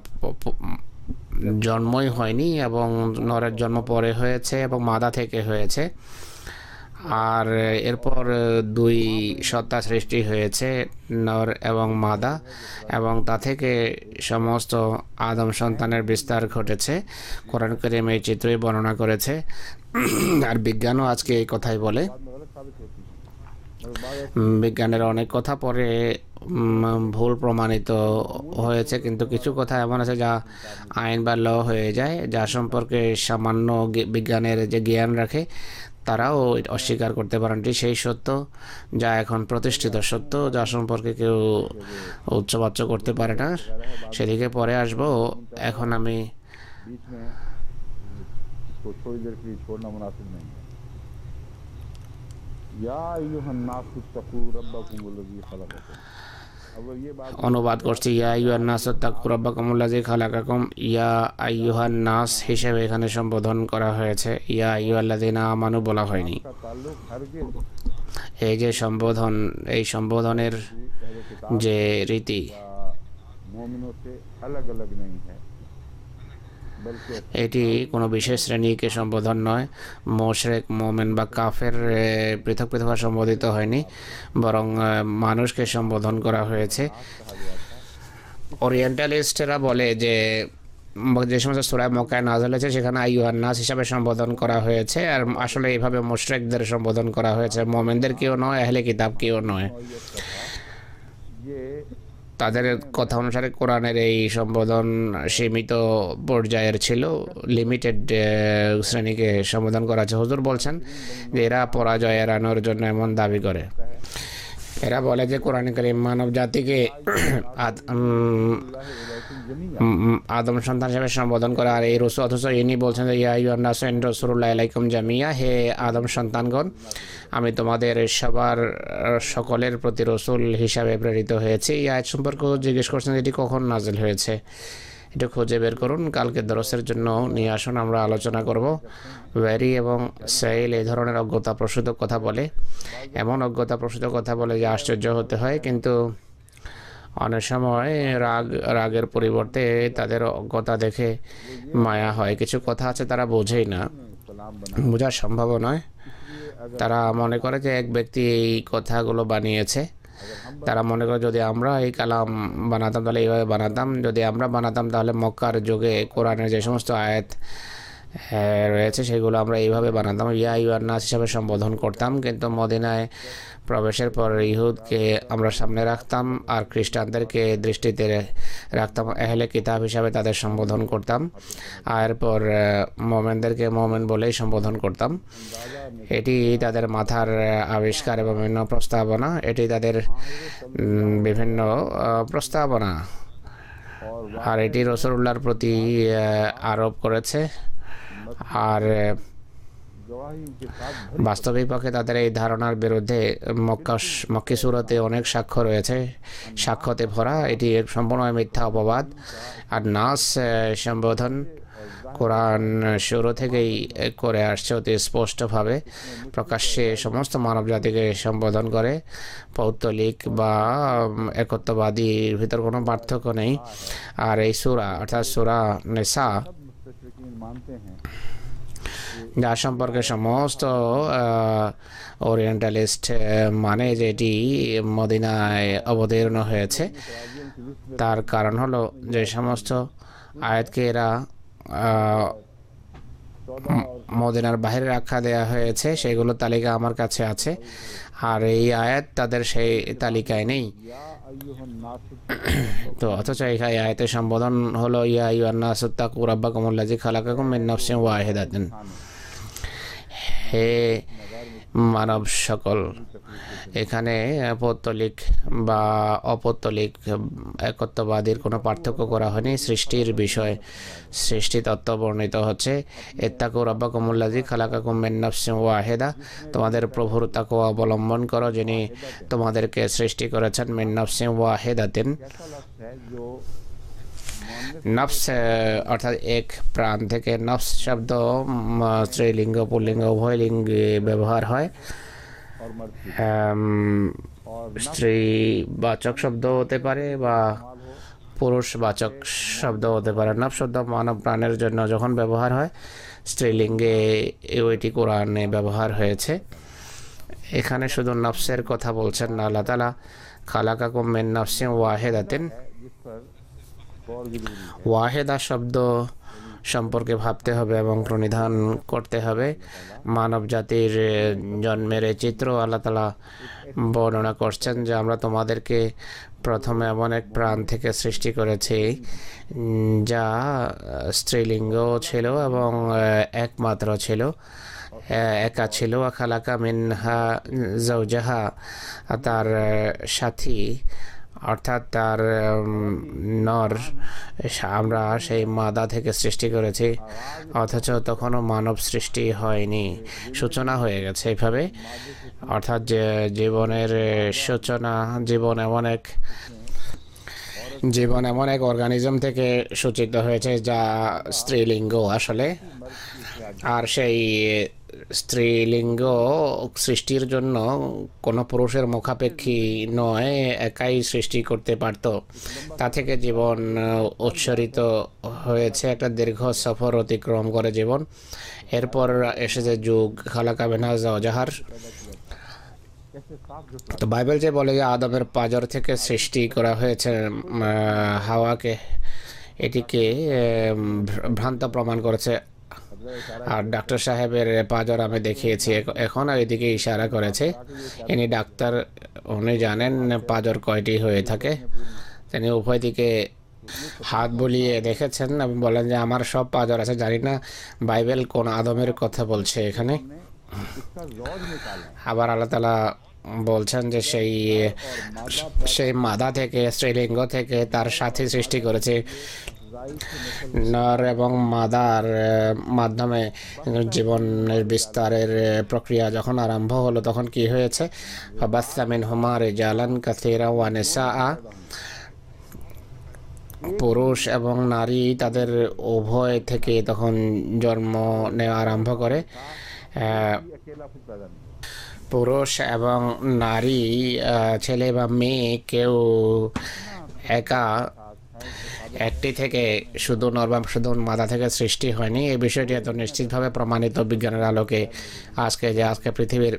জন্মই হয়নি, এবং নরের জন্ম পরে হয়েছে এবং মাদা থেকে হয়েছে। আর এরপর দুই সত্তা সৃষ্টি হয়েছে, নর এবং মাদা, এবং তা থেকে সমস্ত আদম সন্তানের বিস্তার ঘটেছে। কোরআন কারীম এই চিত্রই বর্ণনা করেছে। আর বিজ্ঞানও আজকে এই কথাই বলে। বিজ্ঞানের অনেক কথা পরে ভুল প্রমাণিত হয়েছে, কিন্তু কিছু কথা এমন আছে যা আইন বা ল হয়ে যায়, যা সম্পর্কে সামান্য বিজ্ঞানের যে জ্ঞান রাখে তারাও অস্বীকার করতে পারেন। সেই সত্য যা এখন প্রতিষ্ঠিত সত্য, যা সম্পর্কে কেউ উচ্চবাচ্য করতে পারে না, সেদিকে পরে আসব। এখন আমি অনুবাদ করছি। ইয়া আইয়ুহান নাস তাকু রাব্বাকুমুল্লাযী খালাকাকুম। ইয়া আইয়ুহান নাস হিসেবে এখানে সম্বোধন করা হয়েছে, ইয়া আইয়ুহাল্লাযীনা আমানু বলা হয়নি। এই যে সম্বোধন, এই সম্বোধনের যে রীতি, এটি কোনো বিশেষ শ্রেণীকে সম্বোধন নয়। মুশরিক, মুমিন বা কাফের পৃথক পৃথকভাবে সম্বোধিত হয়নি, বরং মানুষকে সম্বোধন করা হয়েছে। ওরিয়েন্টালিস্টরা বলে যে যে সমস্ত সূরা মক্কায় নাযিল হয়েছে সেখানে আইয়ুহান নাস হিসাবে সম্বোধন করা হয়েছে, আর আসলে এইভাবে মুশরিকদের সম্বোধন করা হয়েছে, মুমিনদের কেউ নয়, আহলে কিতাব কেউ নয়। তাদের কথা অনুসারে কোরআনের এই সম্বোধন সীমিত পর্যায়ের ছিল, লিমিটেড শ্রেণীকে সম্বোধন করা হয়েছে। হুজুর বলছেন যে এরা পরাজয় এড়ানোর জন্য এমন দাবি করে। এরা বলে যে কোরআন কারীম মানব জাতিকে আদম সন্তান হিসেবে সম্বোধন করে, আর এই রসুল, অথচ ইনি বলছেন যে ইয়া আইয়ুহান নাস ইন্নী রাসূলুল্লাহি ইলাইকুম জামিয়া, হে আদম সন্তানগণ, আমি তোমাদের সবার সকলের প্রতি রসুল হিসাবে প্রেরিত হয়েছি। এই আয়াত সম্পর্কে জিজ্ঞেস করছেন এটি কখন নাজিল হয়েছে, এটা খুঁজে বের করুন, কালকে দরসের জন্য নিয়ে আসুন, আমরা আলোচনা করব। ভ্যারি এবং সাইল এই ধরনের অজ্ঞতাপ্রসূত কথা বলে, এমন অজ্ঞতাপ্রসূত কথা বলে যে আশ্চর্য হতে হয়, কিন্তু অনেক সময় রাগের পরিবর্তে তাদের অজ্ঞতা দেখে মায়া হয়। কিছু কথা আছে তারা বোঝেই না, বোঝা সম্ভব নয়। তারা মনে করে যে এক ব্যক্তি এই কথাগুলো বানিয়েছে। তারা মনে করে যদি আমরা এই কালাম বানাতাম তাহলে এইভাবে বানাতাম, যদি আমরা বানাতাম তাহলে মক্কার যুগে কোরআনের যে সমস্ত আয়াত রয়েছে সেগুলো আমরা এইভাবে বানাতাম, ইয়া আইয়ুহান নাস হিসাবে সম্বোধন করতাম। কিন্তু মদিনায় প্রবেশের পর ইহুদকে আমরা সামনে রাখতাম আর খ্রিস্টানদেরকে দৃষ্টিতে রাখতাম, আহলে কিতাব হিসাবে তাদের সম্বোধন করতাম, আর এরপর মোমেনদেরকে মোমেন বলেই সম্বোধন করতাম। এটি তাদের মাথার আবিষ্কার এবং বিভিন্ন প্রস্তাবনা, এটি তাদের বিভিন্ন প্রস্তাবনা, আর এটি রাসূলুল্লাহর প্রতি আরোপ করেছে। আর বাস্তবিক পক্ষে তাদের এই ধারণার বিরুদ্ধে মক্কি সূরাতে অনেক সাক্ষ্য রয়েছে, সাক্ষ্যতে ভরা। এটি সম্পূর্ণ মিথ্যা অপবাদ। আর নাস সম্বোধন কোরআন শুরু থেকেই করে আসছে অতি স্পষ্টভাবে, প্রকাশ্যে সমস্ত মানব জাতিকে সম্বোধন করে। পৌত্তলিক বা একত্ববাদীর ভিতর কোনো পার্থক্য নেই। আর এই সূরা অর্থাৎ সূরা নিসা, যা সম্পর্কে সমস্ত ওরিয়েন্টালিস্ট মানে যে এটি মদিনায় অবতীর্ণ হয়েছে, তার কারণ হলো যে সমস্ত আয়াতকে এরা মদিনার বাইরে রাখা দেয়া হয়েছে, সেগুলো তালিকা আমার কাছে আছে, আর এই আয়াত তাদের সেই তালিকায় নেই। তো অথচ এই আয়াতের সম্বোধন হলো ইয়া আইয়ুহান নাস ইত্তাকু রাব্বাকুমুল্লাযী খালাকাকুম মিন নাফসিন ওয়াহিদাতিন, হে মানব সকল। এখানে পৌত্তলিক বা অপৌত্তলিক একত্ববাদীর কোনো পার্থক্য করা হয়নি। সৃষ্টির বিষয়, সৃষ্টি তত্ত্ব বর্ণিত হচ্ছে। ইত্তাকু রাব্বাকুমুল্লাযী খালাকাকুম মিন নাফসিন ওয়াহিদা, তোমাদের প্রভুর তাকওয়া অবলম্বন করো যিনি তোমাদেরকে সৃষ্টি করেছেন মিন নাফসিন ওয়াহিদাতিন। নফস অর্থাৎ এক প্রাণ থেকে। নফস শব্দ স্ত্রীলিঙ্গ পুল্লিঙ্গ উভয় লিঙ্গে ব্যবহার হয়। স্ত্রীবাচক শব্দ হতে পারে বা পুরুষবাচক শব্দ হতে পারে। নফস শব্দ মানব প্রাণের জন্য যখন ব্যবহার হয় স্ত্রীলিঙ্গে, ওইটি কোরআনে ব্যবহার হয়েছে। এখানে শুধু নফসের কথা বলছেন না আল্লাহ তাআলা। খালাকাকুম মিন নাফসিন ওয়াহিদাতিন, ওয়াহেদা শব্দ সম্পর্কে ভাবতে হবে এবং প্রণিধান করতে হবে। মানব জাতির জন্মের এই চিত্র আল্লাহ তাআলা বর্ণনা করছেন যে আমরা তোমাদেরকে প্রথমে এমন এক প্রাণ থেকে সৃষ্টি করেছি যা স্ত্রীলিঙ্গ ছিল এবং একমাত্র ছিল, একা ছিল। খালাকা মিনহা যাওজাহা, তার সাথী অর্থাৎ তার নর আমরা সেই মাদা থেকে সৃষ্টি করেছি, অথচ তখনও মানব সৃষ্টি হয়নি, সূচনা হয়ে গেছে এইভাবে। অর্থাৎ যে জীবনের সূচনা, জীবন এমন এক অর্গানিজম থেকে সূচিত হয়েছে যা স্ত্রীলিঙ্গ আসলে। আর সেই স্ত্রীলিঙ্গ সৃষ্টির জন্য কোনো পুরুষের মুখাপেক্ষী নয়, একাই সৃষ্টি করতে পারত। তা থেকে জীবন উৎসরিত হয়েছে, একটা দীর্ঘ সফর অতিক্রম করে জীবন। এরপর এসেছে যুগ খালাকা মিনহা যাওজাহার। তো বাইবেল যে বলে যে আদমের পাঁজর থেকে সৃষ্টি করা হয়েছে হাওয়াকে, এটিকে ভ্রান্ত প্রমাণ করেছে। আর ডাক্তার সাহেবের পাঁজর আমি দেখিয়েছি এখন, আর এদিকে ইশারা করেছে। ইনি ডাক্তার, উনি জানেন পাঁজর কয়টি হয়ে থাকে। তিনি উভয় দিকে হাত বুলিয়ে দেখেছেন এবং বলেন যে আমার সব পাঁজর আছে। জানি না বাইবেল কোন আদমের কথা বলছে এখানে। আবার আল্লাহ তাআলা বলছেন যে সেই মাদা থেকে, স্ত্রীলিঙ্গ থেকে তার সাথী সৃষ্টি করেছে। নর এবং মাদার মাধ্যমে জীবনের বিস্তারের প্রক্রিয়া যখন আরম্ভ হলো, তখন কি হয়েছে? ফাবাসসা মিনহুমা রিজালান কাসীরা ওয়া নিসাআ। পুরুষ এবং নারী তাদের উভয় থেকে তখন জন্ম নেওয়া আরম্ভ করে। পুরুষ এবং নারী, ছেলে বা মেয়ে, কেউ একা একটি থেকে শুধু নর বা শুধু মাদা থেকে সৃষ্টি হয়নি। এই বিষয়টি এত নিশ্চিতভাবে প্রমাণিত বিজ্ঞানের আলোকে আজকে পৃথিবীর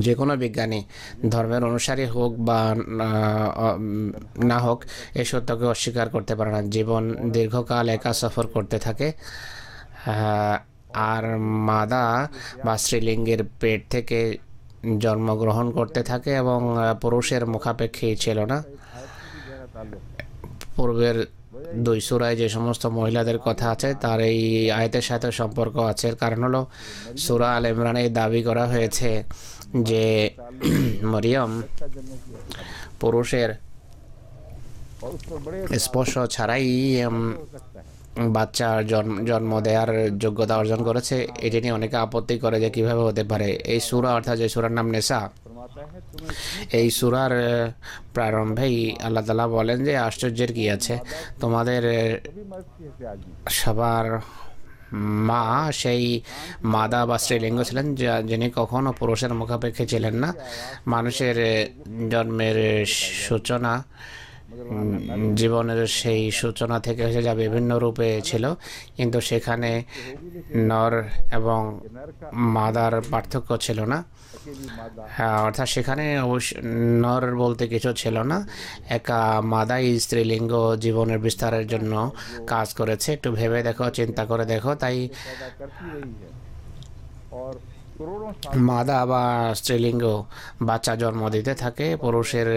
যে কোনো বিজ্ঞানী, ধর্মের অনুসারী হোক বা না হোক, এই সত্যকে অস্বীকার করতে পারে না। জীবন দীর্ঘকাল একা সফর করতে থাকে, আর মাদা বা স্ত্রীলিঙ্গের পেট থেকে জন্মগ্রহণ করতে থাকে এবং পুরুষের মুখাপেক্ষী ছিল না। পূর্বের 2 সূরায় যে সমস্ত মহিলাদের কথা আছে তার এই আয়াতের সাথে সম্পর্ক আছে। কারণ হলো সূরা আল ইমরানে দাবি করা হয়েছে যে মরিয়ম পুরুষের স্পর্শ ছাড়াই বাচ্চার জন্ম দেওয়ার যোগ্যতা অর্জন করেছে। এটি নিয়ে অনেকে আপত্তি করে যে কিভাবে হতে পারে। এই সূরা, অর্থাৎ যে সূরার নাম নিসা, এই সূরার প্রারম্ভেই আল্লাহ তাআলা বলেন যে আশ্চর্যের কি আছে, তোমাদের সবার মা সেই মাদা বা স্ত্রীলিঙ্গ ছিলেন, যিনি কখনো পুরুষের মুখাপেক্ষী ছিলেন না। মানুষের জন্মের সূচনা, জীবনের সেই সূচনা থেকে হয়েছে, যা বিভিন্ন রূপে ছিল, কিন্তু সেখানে নর এবং মাদার পার্থক্য ছিল না। অর্থাৎ সেখানে নর বলতে কিছু ছিল না, একা মাদাই স্ত্রীলিঙ্গ জীবনের বিস্তারের জন্য কাজ করেছে। একটু ভেবে দেখো, চিন্তা করে দেখো। তাই মাদা বা স্ত্রীলিঙ্গ বাচ্চা জন্ম দিতে থাকে পুরুষের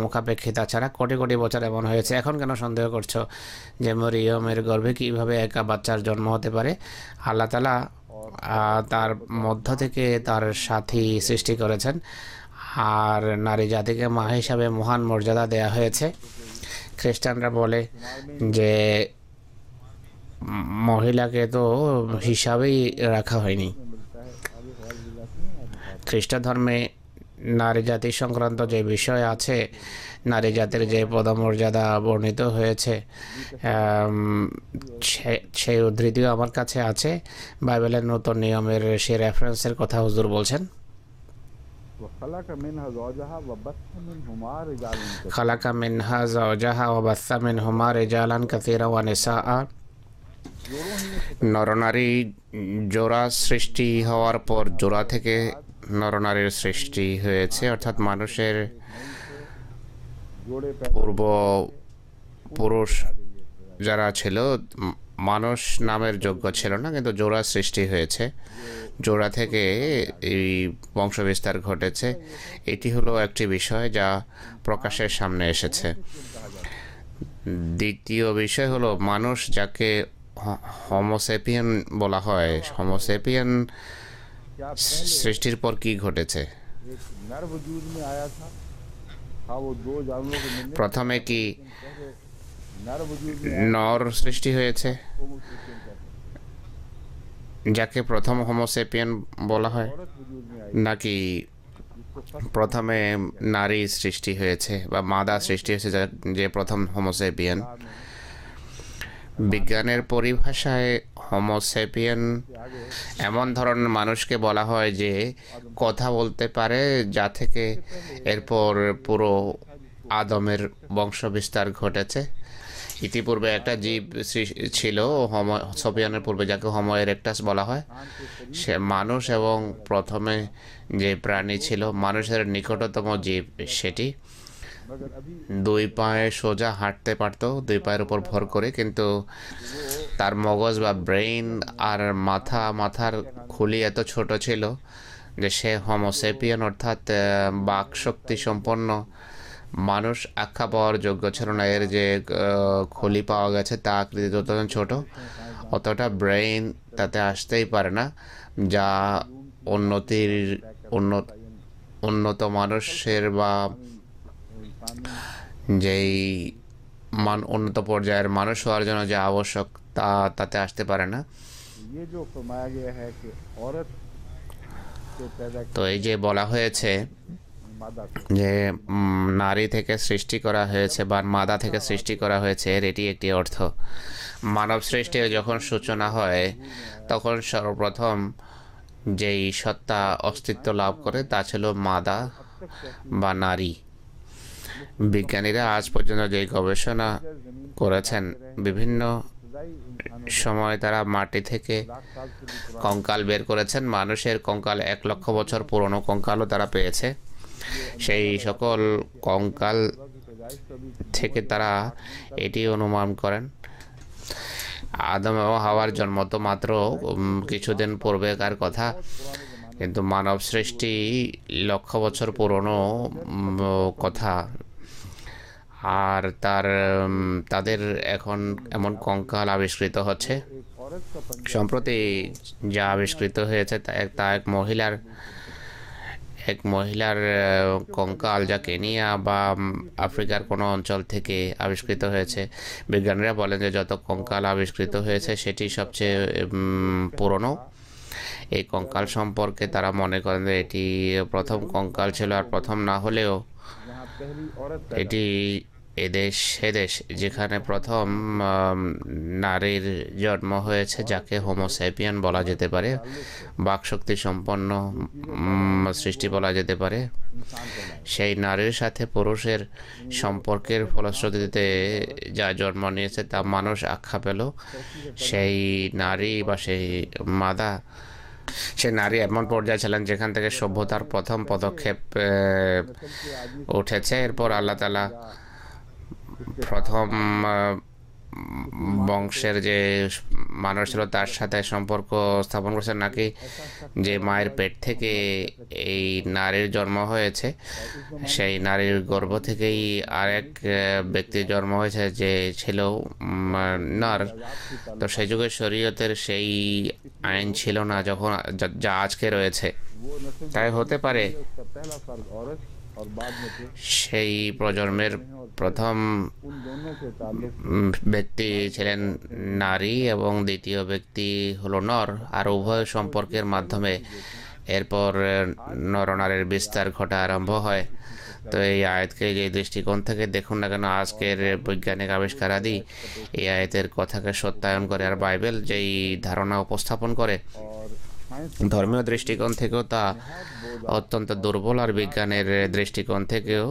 মুখাপেক্ষিতা ছাড়া। কোটি কোটি বছর এমন হয়েছে। এখন কেন সন্দেহ করছো যে মরিয়মের গর্ভে কিভাবে একা বাচ্চার জন্ম হতে পারে? আল্লাহ তাআলা তার মধ্য থেকে তার সাথী সৃষ্টি করেছেন, আর নারী জাতিকে মা হিসাবে মহান মর্যাদা দেয়া হয়েছে। খ্রিস্টানরা বলে যে মহিলাকে তো হিসাবেই রাখা হয়নি। খ্রিস্ট ধর্মে নারী জাতি সংক্রান্ত যে বিষয় আছে, নারী জাতির যে পদমর্যাদা বর্ণিত হয়েছে, সেই উদ্ধৃতিও আমার কাছে আছে। বাইবেলের নতুন নিয়মের সেই রেফারেন্সের কথা হুজুর বলছেন। খালাকা মিনহা যাওজাহা ওয়া বাসসা মিনহুমা রিজালান কাসীরা ওয়া নিসাআ। নরনারী জোড়া সৃষ্টি হওয়ার পর জোড়া থেকে নরনারীর সৃষ্টি হয়েছে, অর্থাৎ মানুষের পূর্ব পুরুষ যারা ছিল মানুষ নামের যোগ্য ছিল না, কিন্তু জোড়া সৃষ্টি হয়েছে। জোড়া থেকে এই বংশবিস্তার ঘটেছে। এটি হলো একটি বিষয় যা প্রকাশের সামনে এসেছে। দ্বিতীয় বিষয় হলো মানুষ, যাকে হোমোসেপিয়ান বলা হয়। হোমোসেপিয়ান সৃষ্টির পর কি ঘটেছে? প্রথমে কি নর সৃষ্টি হয়েছে, যাকে প্রথম হোমোসেপিয়ান বলা হয়, নাকি প্রথমে নারী সৃষ্টি হয়েছে বা মাদা সৃষ্টি হয়েছে, যে প্রথম হোমোসেপিয়ান? বিজ্ঞানের পরিভাষায় হোমোসেপিয়ান এমন ধরনের মানুষকে বলা হয় যে কথা বলতে পারে, যা থেকে এরপর পুরো আদমের বংশবিস্তার ঘটেছে। ইতিপূর্বে একটা জীব ছিল হোমোসেপিয়ানের পূর্বে, যাকে হোমো ইরেক্টাস বলা হয়। সে মানুষ এবং প্রথমে যে প্রাণী ছিল মানুষের নিকটতম জীব, সেটি দুই পায়ে সোজা হাঁটতে পারত, দুই পায়ের উপর ভর করে, কিন্তু তার মগজ বা ব্রেইন আর মাথার খুলি এত ছোট ছিল যে সে হোমোসেপিয়ান অর্থাৎ বাক শক্তি সম্পন্ন মানুষ আখ্যা পাওয়ার যোগ্য ছিল না। এর যে খুলি পাওয়া গেছে তা আকৃতি যতটা ছোট, অতটা ব্রেইন তাতে আসতেই পারে না, যা উন্নত মানুষের বা যেই উন্নত পর্যায়ের মানুষ হওয়ার জন্য যা আবশ্যক তা তাতে আসতে পারে না। তো এই যে বলা হয়েছে যে নারী থেকে সৃষ্টি করা হয়েছে বা মাদা থেকে সৃষ্টি করা হয়েছে, এর এটি একটি অর্থ। মানব সৃষ্টির যখন সূচনা হয় তখন সর্বপ্রথম যেই সত্তা অস্তিত্ব লাভ করে তা ছিল মাদা বা নারী। বিজ্ঞানীরা আজ পর্যন্ত যে গবেষণা করেছেন, বিভিন্ন সময় তারা মাটি থেকে কঙ্কাল বের করেছেন। মানুষের কঙ্কাল 1,00,000 বছর পুরনো কঙ্কালও তারা পেয়েছে। সেই সকল কঙ্কাল থেকে তারা এটি অনুমান করেন আদম এবং হাওয়ার জন্ম তো মাত্র কিছুদিন পূর্বেকার কথা, কিন্তু মানব সৃষ্টি 1,00,000 বছর পুরনো কথা। আর তাদের এখন এমন কঙ্কাল আবিষ্কৃত হচ্ছে। সম্প্রতি যা আবিষ্কৃত হয়েছে তা এক মহিলার কঙ্কাল, যা কেনিয়া বা আফ্রিকার কোনো অঞ্চল থেকে আবিষ্কৃত হয়েছে। বিজ্ঞানীরা বলেন যে যত কঙ্কাল আবিষ্কৃত হয়েছে সেটি সবচেয়ে পুরনো। এই কঙ্কাল সম্পর্কে তারা মনে করেন যে এটি প্রথম কঙ্কাল ছিল, আর প্রথম না হলেও এটি সেদেশ যেখানে প্রথম নারীর জন্ম হয়েছে, যাকে হোমোসেপিয়ান বলা যেতে পারে, বাকশক্তি সম্পন্ন সৃষ্টি বলা যেতে পারে। সেই নারীর সাথে পুরুষের সম্পর্কের ফলশ্রুতিতে যা জন্ম নিয়েছে তা মানুষ আখ্যা পেল। সেই নারী বা সেই মাদা, সে নারী এমন পর্যায়ে ছিলেন যেখান থেকে সভ্যতার প্রথম পদক্ষেপ উঠেছে। এরপর আল্লাহ তাআলা প্রথম বংশের যে মানুষ ছিল তার সাথে সম্পর্ক স্থাপন করেছেন, নাকি যে মায়ের পেট থেকে এই নারীর জন্ম হয়েছে, সেই নারীর গর্ভ থেকেই আরেক ব্যক্তির জন্ম হয়েছে যে ছিল নর। তো সেই যুগে শরীয়তের সেই আইন ছিল না যখন যা আজকে রয়েছে। তাই হতে পারে সেই প্রজন্মের প্রথম ব্যক্তি ছিলেন নারী এবং দ্বিতীয় ব্যক্তি হলো নর, আর উভয় সম্পর্কের মাধ্যমে এরপর নরনারীর বিস্তার ঘটা আরম্ভ হয়। তো এই আয়াতকে যে দৃষ্টিকোণ থেকে দেখুন না কেন, আজকের বৈজ্ঞানিক আবিষ্কারাদি এই আয়াতের কথাকে সত্যায়ন করে, আর বাইবেল যেই ধারণা উপস্থাপন করে ধর্মীয় দৃষ্টিকোণ থেকেও তা অত্যন্ত দুর্বল, আর বিজ্ঞানের দৃষ্টিকোণ থেকেও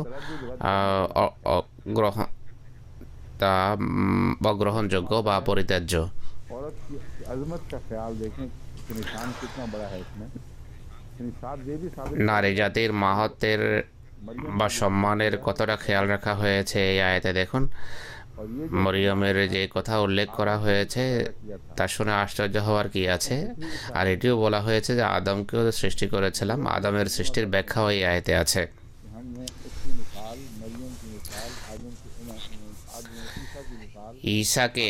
অগ্রহণযোগ্য বা পরিত্যাজ্য। নারী জাতির মাহাত্ম্যের বা সম্মানের কতটা খেয়াল রাখা হয়েছে এই আয়াতে দেখুন। মরিয়মের যে কথা উল্লেখ করা হয়েছে তা শুনে আশ্চর্য হওয়ার কি আছে। আর এটিও বলা হয়েছে যে আদমকেও সৃষ্টি করেছিলাম। আদমের সৃষ্টির ব্যাখ্যাও এই আয়াতে আছে। ঈসাকে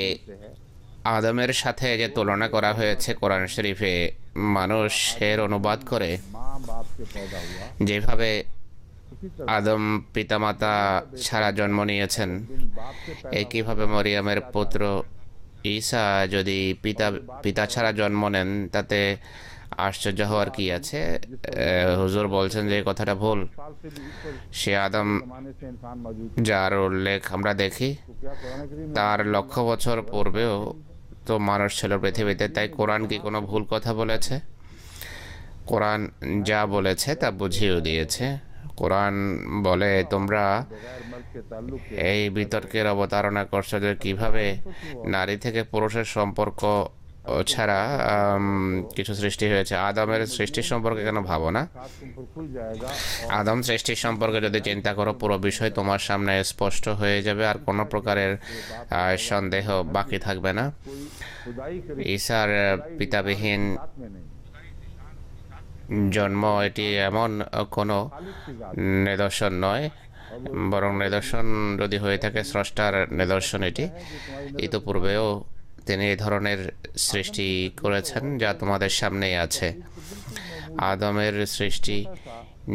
আদমের সাথে যে তুলনা করা হয়েছে কোরআন শরীফে, মানুষের অনুবাদ করে যেভাবে আদম পিতামাতা ছাড়া জন্ম নিয়েছেন, একইভাবে মরিয়মের পুত্র ঈসা যদি পিতা ছাড়া জন্ম নেন, তাতে আশ্চর্য হওয়ার কি আছে? হুজুর বলছেন যে এই কথাটা ভুল। साल से भी ऊपर সে আদম जमाने से इंसान मौजूद যার उल्लेख আমরা দেখি, तो क्या कुरान करीम में তার লক্ষ বছর পূর্বেও তো মানুষ ছিল পৃথিবীতে। তাই কোরআন কি কোনো ভুল কথা বলেছে? কোরআন যা বলেছে তা বুঝিয়েও দিয়েছে। কোরআন বলে তোমরা बगैर मर्द के ताल्लुक के এই বিতর্কের অবতারণা করছো যে কিভাবে নারী থেকে পুরুষের সম্পর্ক ছাড়া কিছু সৃষ্টি হয়েছে। আদমের সৃষ্টির সম্পর্কে কেন ভাবো না? साथ तुम पर खुल जाएगा আদম সৃষ্টির সম্পর্কে যদি চিন্তা করো, পুরো বিষয় তোমার সামনে স্পষ্ট হয়ে যাবে, আর কোনো প্রকারের সন্দেহ বাকি থাকবে না। कोई खुदाई करे ঈসার পিতাবিহীন साथ में नहीं জন্ম এটি এমন কোনো खालिद की जात নিদর্শন নয়, বরং নিদর্শন যদি হয়ে থাকে স্রষ্টার নিদর্শন এটি। ইতোপূর্বেও তিনি এই ধরনের সৃষ্টি করেছেন যা তোমাদের সামনেই আছে। আদমের সৃষ্টি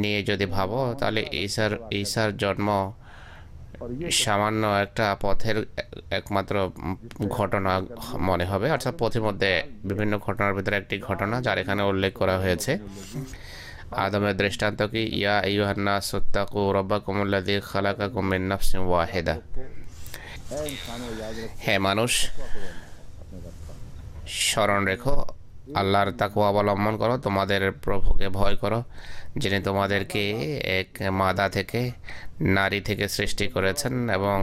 নিয়ে যদি ভাবো, তাহলে ঈসার জন্ম और ये সামান্য একটা পথের একমাত্র ঘটনা মনে হবে, অর্থাৎ পথের মধ্যে বিভিন্ন ঘটনার ভিতরে একটি ঘটনা যার এখানে উল্লেখ করা হয়েছে। আদমের দৃষ্টান্ত কি? ইয়া আইয়ুহান নাসু ইত্তাকু রাব্বাকুমুল্লাযী খালাকাকুম মিন নাফসিন ওয়াহিদা। है इंसानों याद रखो হে মানুষ, अपने रब का স্মরণ রেখো, আল্লাহর তাকওয়া অবলম্বন করো, তোমাদের প্রভুকে ভয় করো, যিনি তোমাদেরকে এক মাদা থেকে, নারী থেকে সৃষ্টি করেছেন এবং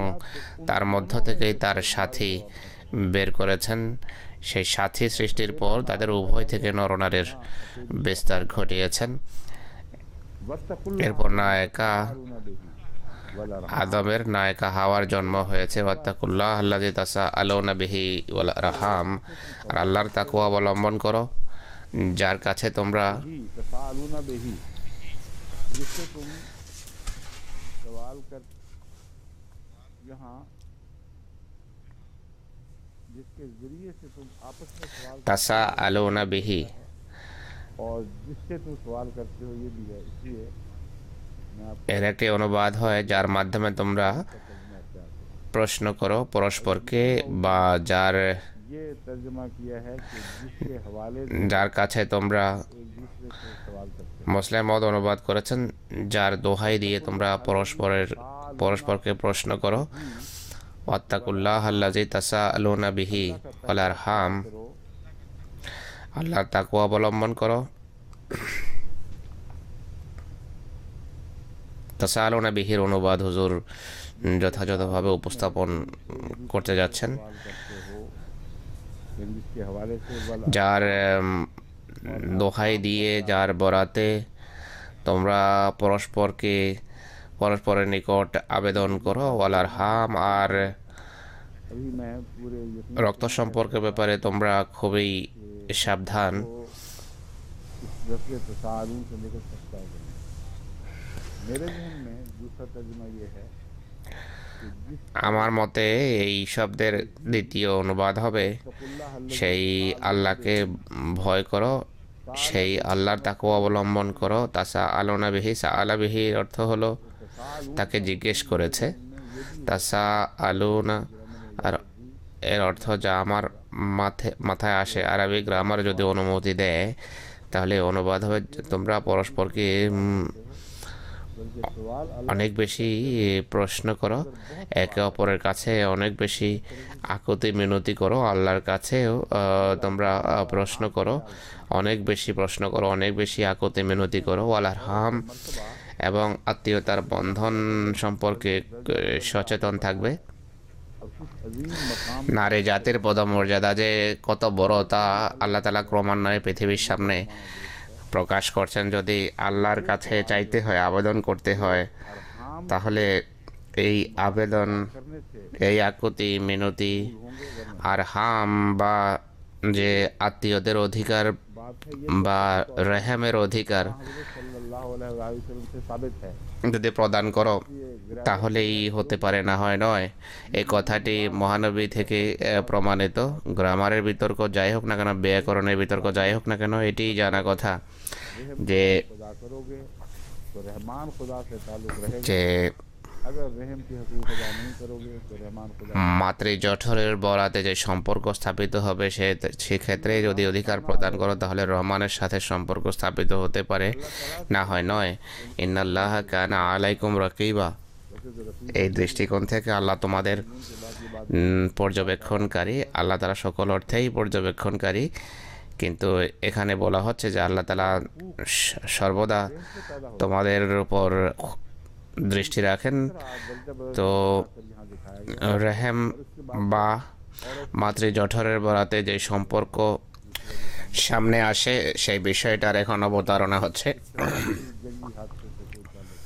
তার মধ্য থেকেই তার সাথী বের করেছেন। সেই সাথী সৃষ্টির পর তাদের উভয় থেকে নরনারীর বিস্তার ঘটিয়েছেন। वस्तकुल्लाह এরপর নায়িকা हारूना बिही वल अरहम আদমের নায়িকা হাওয়ার জন্ম হয়েছে। ওয়াত্তাকুল্লাহ আল্লাযী তাসাআলুনা বিহি ওয়াল আরহাম, আর আল্লাহর তাকওয়া অবলম্বন করো, যার কাছে তোমরা ही तसालूना बिही जिससे तुम सवाल कर यहाँ जिसके जरिए से तुम आपस में सवाल তাসাআলুনা বিহি, और जिससे तुम सवाल करते हो ये भी है। इसलिए मैं आपको এর একটি অনুবাদ হয় যার মাধ্যমে তোমরা तर्जुमा क्या है। প্রশ্ন করো পরস্পরকে, বা ये तर्जुमा किया है कि जिसके हवाले से যার কাছে তোমরা, एक दूसरे से सवाल करते हो। মুসলিম মদ অনুবাদ করেছেন যার দোহাই দিয়ে তোমরা পরস্পরকে প্রশ্ন করো। ওয়াত্তাকুল্লাহ আল্লাযী তাসাআলুনা বিহি ওয়াল আরহাম, करो আল্লাহর তাকওয়া অবলম্বন করো। তাসাআলুনা বিহির অনুবাদ হুজুর যথাযথভাবে উপস্থাপন করতে যাচ্ছেন। सवाल करते हो फिर जिसके हवाले से वल যার দোহাই দিয়ে, যার বরাতে তোমরা পরস্পরের নিকট আবেদন করো। ওয়াল আরহাম, আর अभी मैं पूरे यकीन রক্ত সম্পর্কের ব্যাপারে তোমরা খুবই সাবধান। को इस लफ्ज़ तसालून से निकल सकता है। मेरे जहन में दूसरा तर्जुमा ये है कि जिस আমার মতে এই শব্দের দ্বিতীয় অনুবাদ হবে, तकुल्लाह সেই আল্লাহকে ভয় করো, সেই আল্লাহর তাকওয়া অবলম্বন করো। তাসাআলুনা বিহি, সাআলা বিহির অর্থ হলো তাকে জিজ্ঞেস করেছে। তাসাআলুনা আর এর অর্থ যা আমার মাথায় আসে, আরবি গ্রামার যদি অনুমতি দেয় তাহলে অনুবাদ হবে তোমরা পরস্পরকে बल्कि सवाल অনেক বেশি প্রশ্ন করো, একে অপরের কাছে অনেক বেশি আকুতি মিনতি করো, আল্লাহর কাছেও তোমরা প্রশ্ন করো, অনেক বেশি প্রশ্ন করো, অনেক বেশি আকুতি মিনতি করো। ওয়াল আরহাম, এবং আত্মীয়তার বন্ধন সম্পর্কে সচেতন থাকবে। अब कुछ अजीम मकाम নারী জাতির পদমর্যাদা যে কত বড় তা আল্লাহ তাআলা ক্রমান্বয়ে পৃথিবীর সামনে প্রকাশ করছেন। যদি আল্লাহর কাছে চাইতে হয়, আবেদন করতে হয়, अरहाम তাহলে এই আবেদন, करने से এই আকুতি মিনতি होंगे वरना আর হাম বা যে আত্মীয়দের অধিকার बात है ये বা রেহেমের অধিকার हज़रत सल्लल्लाहु अलैहि वसल्लम से साबित है। যদি প্রদান করো ये गिरा তাহলেই হতে পারে, না হয় নয়। এই কথাটি মহানবী থেকে প্রমাণিত। গ্রামারের বিতর্ক যাই হোক না কেন, ব্যাকরণের বিতর্ক যাই হোক না কেন, এটি জানা কথা যে खुदा करोगे तो रहमान खुदा से ताल्लुक रहेगा। যে अगर रहम के हकूक अदा नहीं करोगे तो रहमान खुदा মাতৃ জঠরের বরাতে যে সম্পর্ক স্থাপিত হবে সেক্ষেত্রে যদি অধিকার প্রদান করো তাহলে রহমানের সাথে সম্পর্ক স্থাপিত হতে পারে, না হয় নয়। ইন্নাল্লাহ কানা আলাইকুম রাকিবা। वैसे तो रफीक এই দৃষ্টিকোণ থেকে আল্লাহ তোমাদের के बाकी बात পর্যবেক্ষণকারী, আল্লাহ তালা সকল অর্থেই পর্যবেক্ষণকারী। কিন্তু এখানে বলা হচ্ছে যে আল্লাহ তালা সর্বদা प्रेम से पैदा हो তোমাদের উপর দৃষ্টি রাখেন। बल्कि তো यहाँ दिखाया गया রেহেম বা মাতৃ জঠরের বরাতে যে সম্পর্ক সামনে আসে সেই বিষয়টার এখন অবতারণা হচ্ছে। जंगी हादसे से कोई ताल्लुक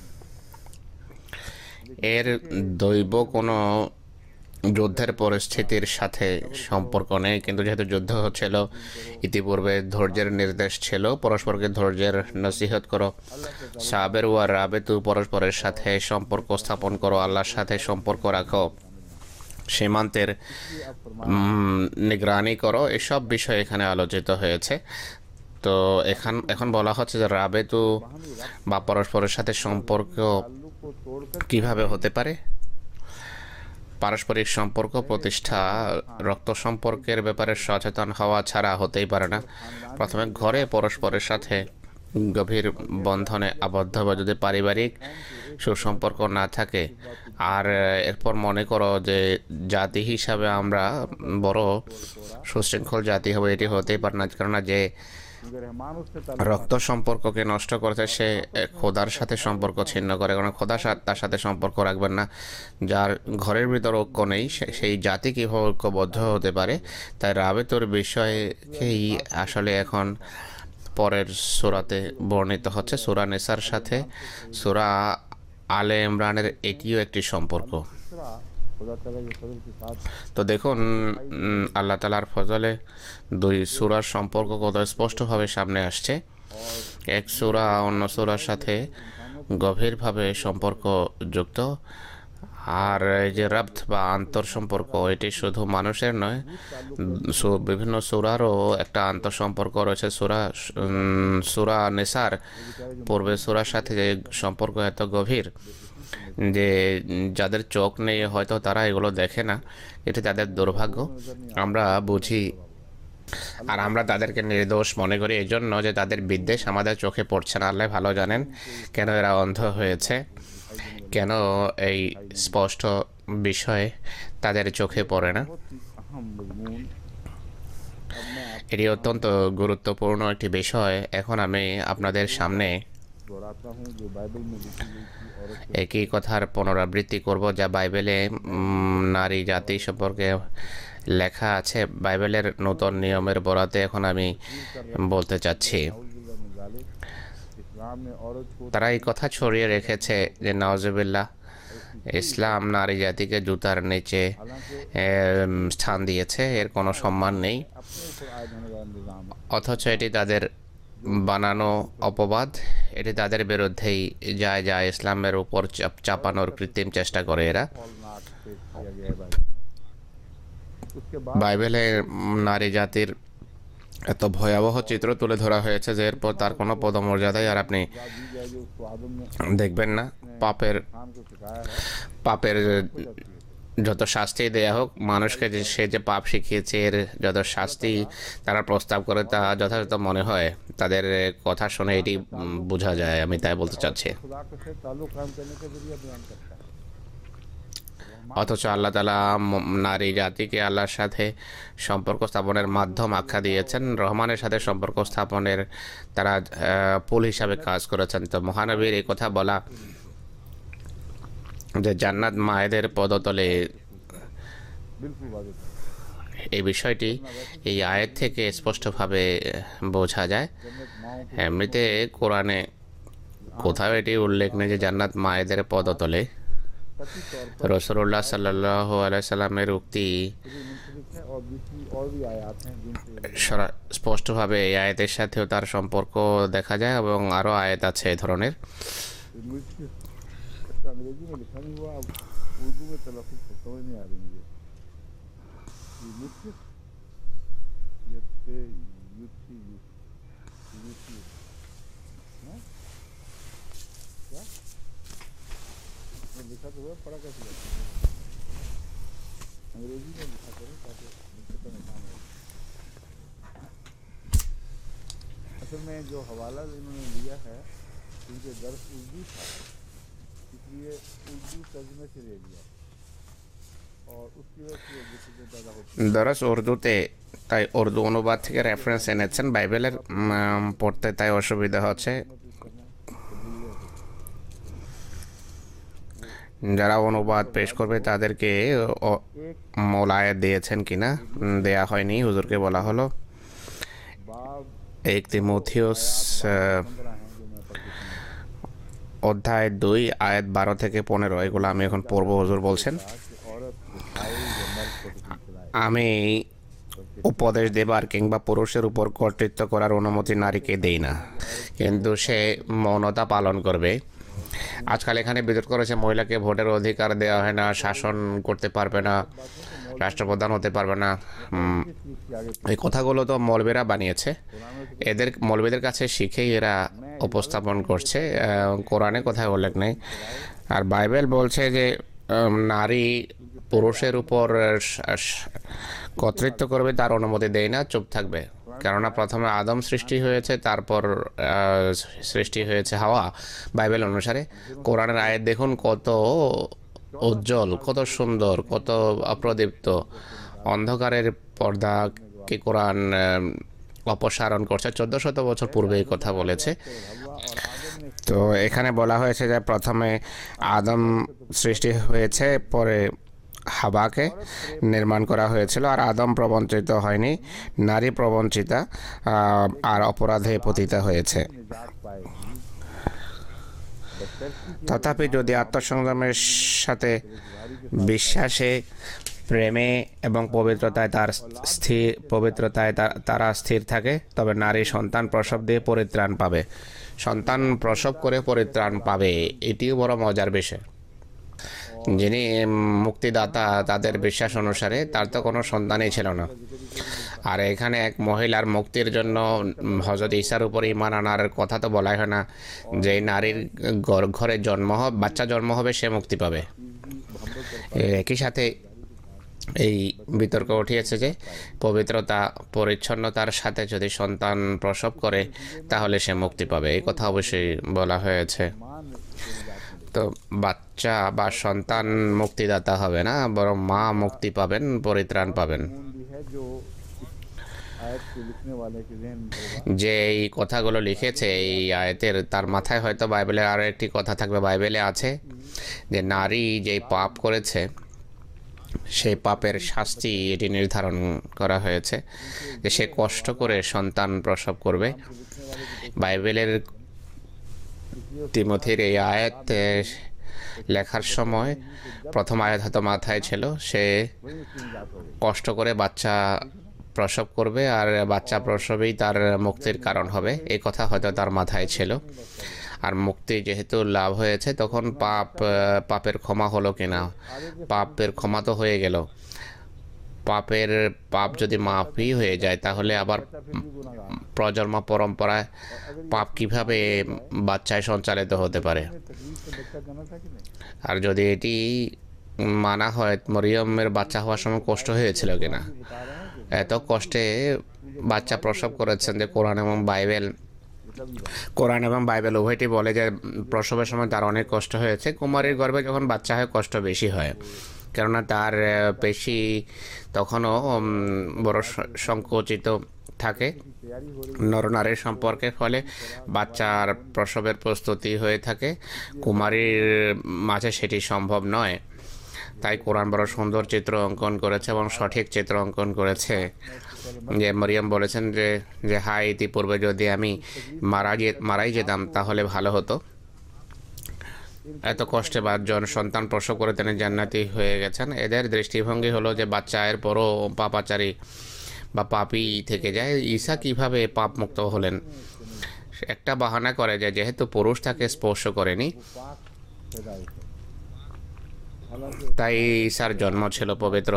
नहीं। এর দৈব কোনো যুদ্ধের পরিস্থিতির সাথে সম্পর্ক নেই, কিন্তু যেহেতু যুদ্ধ হচ্ছিল ইতিপূর্বে ধৈর্যের নির্দেশ ছিল, পরস্পরকে ধৈর্যের নসিহত করো। সাবের ওয়া রাবেতু, পরস্পরের সাথে সম্পর্ক স্থাপন করো, আল্লাহর সাথে সম্পর্ক রাখো, সীমান্তের নিগরানি করো। এসব বিষয় এখানে আলোচিত হয়েছে। তো এখন বলা হচ্ছে যে রাবেতু বা পরস্পরের সাথে সম্পর্ক ताल्लुक को तोड़कर কিভাবে হতে পারে। পারস্পরিক সম্পর্ক প্রতিষ্ঠা রক্ত সম্পর্কের ব্যাপারে সচেতন হওয়া ছাড়া হতেই পারে না। প্রথমে ঘরে পরস্পরের সাথে গভীর বন্ধনে আবদ্ধ বা যদি পারিবারিক সুসম্পর্ক না থাকে, আর এরপর মনে করো যে জাতি হিসাবে আমরা বড় সুশৃঙ্খল জাতি হবে, এটি হতেই পারে না। কেননা যে क्योंकि रहमान उससे রক্ত সম্পর্ককে নষ্ট করতে সে খোদার সাথে সম্পর্ক ছিন্ন করে, কারণ খোদা তার সাথে সম্পর্ক রাখবেন না। যার ঘরের ভিতর ঐক্য নেই সেই জাতি কীভাবে ঐক্যবদ্ধ হতে পারে। তাই রাবেতুর বিষয়কেই আসলে এখন পরের সূরাতে বর্ণিত হচ্ছে। সূরা নিসার সাথে সূরা আলে ইমরানের এটিও একটি সম্পর্ক। तीसरा खुदा ताला के फजल के साथ তো দেখুন আল্লাহ তালার ফজলে দুই সূরার সম্পর্ক কত স্পষ্টভাবে সামনে আসছে। এক সূরা অন্য সূরার সাথে গভীরভাবে সম্পর্ক যুক্ত। আর এই যে রাবত বা আন্তর সম্পর্ক, এটি শুধু মানুষের নয়, বিভিন্ন সূরারও একটা আন্তর সম্পর্ক রয়েছে। সূরা নিসার পূর্বে সূরার সাথে যে সম্পর্ক এত গভীর যে যাদের চোখ নেই হয়তো তারা এগুলো দেখে না, এটি তাদের দুর্ভাগ্য। আমরা বুঝি আর আমরা তাদেরকে নির্দোষ মনে করি এই জন্য যে তাদের বিদ্বেষ আমাদের চোখে পড়ছে না। আল্লাহ ভালো জানেন কেন এরা অন্ধ হয়েছে, কেন এই স্পষ্ট বিষয় তাদের চোখে পড়ে না। बहुत ही अहम मजमून अब मैं এটি অত্যন্ত গুরুত্বপূর্ণ একটি বিষয়। এখন আমি আপনাদের সামনে दोहराता हूँ जो बाइबल में लिखी गई थी औरत একই কথার পুনরাবৃত্তি করব যা বাইবেলে নারী জাতি সম্পর্কে লেখা আছে। বাইবেলের নতুন নিয়মের বরাতে এখন আমি বলতে চাচ্ছি। इस्लाम में औरत को তারা এই কথা ছড়িয়ে রেখেছে যে নাউজুবিল্লাহ, ইসলাম নারী জাতিকে জুতার নিচে স্থান দিয়েছে, এর কোনো সম্মান নেই। अपने ऊपर आए जाने वाला निज़ाम অথচ এটি তাদের বানানো অপবাদ, এটি তাদের বিরুদ্ধেই যায় যা ইসলামের উপর চাপানোর কৃত্রিম চেষ্টা করে এরা। हौलनाक पेश किया गया है उसके बाद বাইবেলে নারী জাতির এত ভয়াবহ চিত্র তুলে ধরা হয়েছে যে এরপর তার কোনো পদমর্যাদাই আর আপনি दी जाएगी उसको आदम ने দেখবেন না। পাপের इंसान को सिखाया है পাপের যত শাস্তি দেয়া হোক মানুষকে, যে সে যে পাপ শিখিয়েছে এর যত শাস্তি তারা প্রস্তাব করে তা যথাযথ মনে হয়। তাদের কথা শুনে এটি বোঝা যায়। আমি তাই বলতে চাচ্ছি। खुदा के से ताल्लुक कायम करने का जरिया बयान करता है। অথচ আল্লাহ তালা নারী জাতিকে আল্লাহর সাথে সম্পর্ক স্থাপনের মাধ্যম আখ্যা দিয়েছেন, রহমানের সাথে সম্পর্ক স্থাপনের তারা পুল হিসাবে কাজ করেছেন। তো মহানবীর এই কথা বলা যে জান্নাত মায়েদের পদতলে, बिल्कुल वाजिब এই বিষয়টি এই আয়াত থেকে স্পষ্টভাবে বোঝা যায়। जन्नत माओ এমনিতে কোরআনে কোথাও এটি উল্লেখ নেই যে জান্নাত মায়েদের পদতলে। कथी तौर पर রসুল্লাহ সাল্লাল্লাহু আলাইহি সাল্লামের উক্তি मुंसलिक है और दूसरी और भी आयात हैं जिनसे স্পষ্টভাবে এই আয়াতের সাথেও তার সম্পর্ক দেখা যায় এবং আরও আয়াত আছে এ ধরনের। मुझे इसका अंग्रेजी में लिखा नहीं हुआ, अब उर्दू में तलफ़ुज़ तो समझ नहीं आ रही मुझे। ये मुझसे ये से युद्धि युद्धि हाँ क्या पर लिखा तो हुआ, पढ़ा कैसे जाता है? अंग्रेजी में लिखा करो ताकि दिक्कत में काम हो। असल में जो हवाला इन्होंने लिया है, क्योंकि दर्स उर्दू था, इसलिए उर्दू तर्जमे से ले लिया, और उसकी वजह से दिक्कतें पैदा होती हैं। দরস উর্দুতে, তাই উর্দু অনুবাদ থেকে রেফারেন্স এনেছেন। বাইবেলের পড়তে তাই অসুবিধা হচ্ছে। যারা অনুবাদ পেশ করবে তাদেরকে মূল আয়াত দিয়েছেন কিনা দেয়া হয়নি। হুজুরকে বলা হলো बाब 1 তিমোথেউস অধ্যায় 2 আয়াত 12 থেকে 15, এগুলো আমি এখন পড়ব। হুজুর বলছেন, कि औरत सिखाए या मर्द को सिखलाए। আমি উপদেশ দেবার কিংবা পুরুষের উপর কর্তৃত্ব করার অনুমতি নারীকে দেই না, কিন্তু সে মৌনতা পালন করবে। আজকাল এখানে বিরোধ করেছে মহিলাকে ভোটের অধিকার দেওয়া হয় না, শাসন করতে পারবে না, রাষ্ট্রপ্রধান হতে পারবে না। এই কথাগুলো তো মৌলবীরা বানিয়েছে। এদের মৌলবীদের কাছে শিখেই এরা উপস্থাপন করছে। কোরআনে কোথায় উল্লেখ নেই। আর বাইবেল বলছে যে নারী পুরুষের উপর কর্তৃত্ব করবে, তার অনুমতি দেয় না, চুপ থাকবে। কেননা প্রথমে আদম সৃষ্টি হয়েছে, তারপর সৃষ্টি হয়েছে হাওয়া। বাইবেল অনুসারে কোরআনের আয়াত দেখুন কত উজ্জ্বল, কত সুন্দর, কত অপ্রদীপ্ত। অন্ধকারের পর্দাকে কোরআন অপসারণ করছে। 1400 বছর পূর্বে এই কথা বলেছে। তো এখানে বলা হয়েছে যে প্রথমে আদম সৃষ্টি হয়েছে, পরে হাবাকে নির্মাণ করা হয়েছিল। আর আদম প্রবঞ্চিত হয়নি, নারী প্রবঞ্চিতা আর অপরাধে পতিতা হয়েছে। निजात पाएगी। তথাপি যদি আত্মসংযমের সাথে বিশ্বাসে, প্রেমে এবং পবিত্রতায় তারা স্থির থাকে, তবে নারী সন্তান প্রসব দিয়ে পরিত্রাণ পাবে। সন্তান প্রসব করে পরিত্রাণ পাবে, এটিও বড় মজার বিষয়। যিনি মুক্তিদাতা, তাদের বিশ্বাস অনুসারে তার তো কোনো সন্তানই ছিল না। আর এখানে এক মহিলার মুক্তির জন্য হযরত ঈসার উপর ঈমান আনার কথা তো বলাই হয় না। যে নারীর ঘরে বাচ্চা জন্ম হবে, সে মুক্তি পাবে। একই সাথে এই বিতর্ক উঠিয়েছে যে পবিত্রতা, পরিচ্ছন্নতার সাথে যদি সন্তান প্রসব করে তাহলে সে মুক্তি পাবে। এই কথা অবশ্যই বলা হয়েছে। তো বাচ্চা বা সন্তান মুক্তিদাতা হবে না, বরং মা মুক্তি পাবেন, পরিত্রাণ পাবেন। भी है जो आयत को लिखने वाले के ज़हन में होगा। যে এই কথাগুলো লিখেছে এই আয়াতের, তার মাথায় হয়তো বাইবেলের আরও একটি কথা থাকবে। বাইবেলে আছে যে নারী যেই পাপ করেছে সেই পাপের শাস্তি এটি নির্ধারণ করা হয়েছে, যে সে কষ্ট করে সন্তান প্রসব করবে। বাইবেলের তিমোথির এই আয়াত লেখার সময় প্রথম আয়াত হয়তো মাথায় ছিল, সে কষ্ট করে বাচ্চা প্রসব করবে আর বাচ্চা প্রসবেই তার মুক্তির কারণ হবে, এই কথা হয়তো তার মাথায় ছিল। আর মুক্তি যেহেতু লাভ হয়েছে, তখন পাপের ক্ষমা হলো কিনা? পাপের ক্ষমা তো হয়ে গেল। পাপ যদি মাফই হয়ে যায়, তাহলে আবার প্রজন্ম পরম্পরায় পাপ কিভাবে বাচ্চায় সঞ্চালিত হতে পারে? আর যদি এটি মানা হয়, মরিয়মের বাচ্চা হওয়ার সময় কষ্ট হয়েছিল কিনা? এত কষ্টে বাচ্চা প্রসব করেছেন যে কোরআন এবং বাইবেল উভয়টি বলে যে প্রসবের সময় তার অনেক কষ্ট হয়েছে। কুমারীর গর্ভে যখন বাচ্চা হয় কষ্ট বেশি হয়, কেননা তার পেশি তখনও বড় সংকুচিত থাকে নরনারীর সম্পর্কের ফলে বাচ্চার প্রসবের প্রস্তুতি হয়ে থাকে। কুমারীর মাঝে সেটি সম্ভব নয়। তাই কোরআন বড় সুন্দর চিত্র অঙ্কন করেছে এবং সঠিক চিত্র অঙ্কন করেছে। যে মরিয়ম বলেছেন যে হায়, ইতিপূর্বে যদি আমি মারাই যেতাম তাহলে ভালো হতো। এত কষ্টে সন্তান প্রসব করে তিনি জান্নাতি হয়ে গেছেন। এদের দৃষ্টিভঙ্গি হলো যে বাচ্চায়ের পরও পাপাচারী বা পাপী থেকে যায়। ঈসা কিভাবে পাপ মুক্ত হলেন? একটা বাহানা করে যে যেহেতু পুরুষ তাকে স্পর্শ করেনি, তাই ঈসার জন্ম ছিল পবিত্র।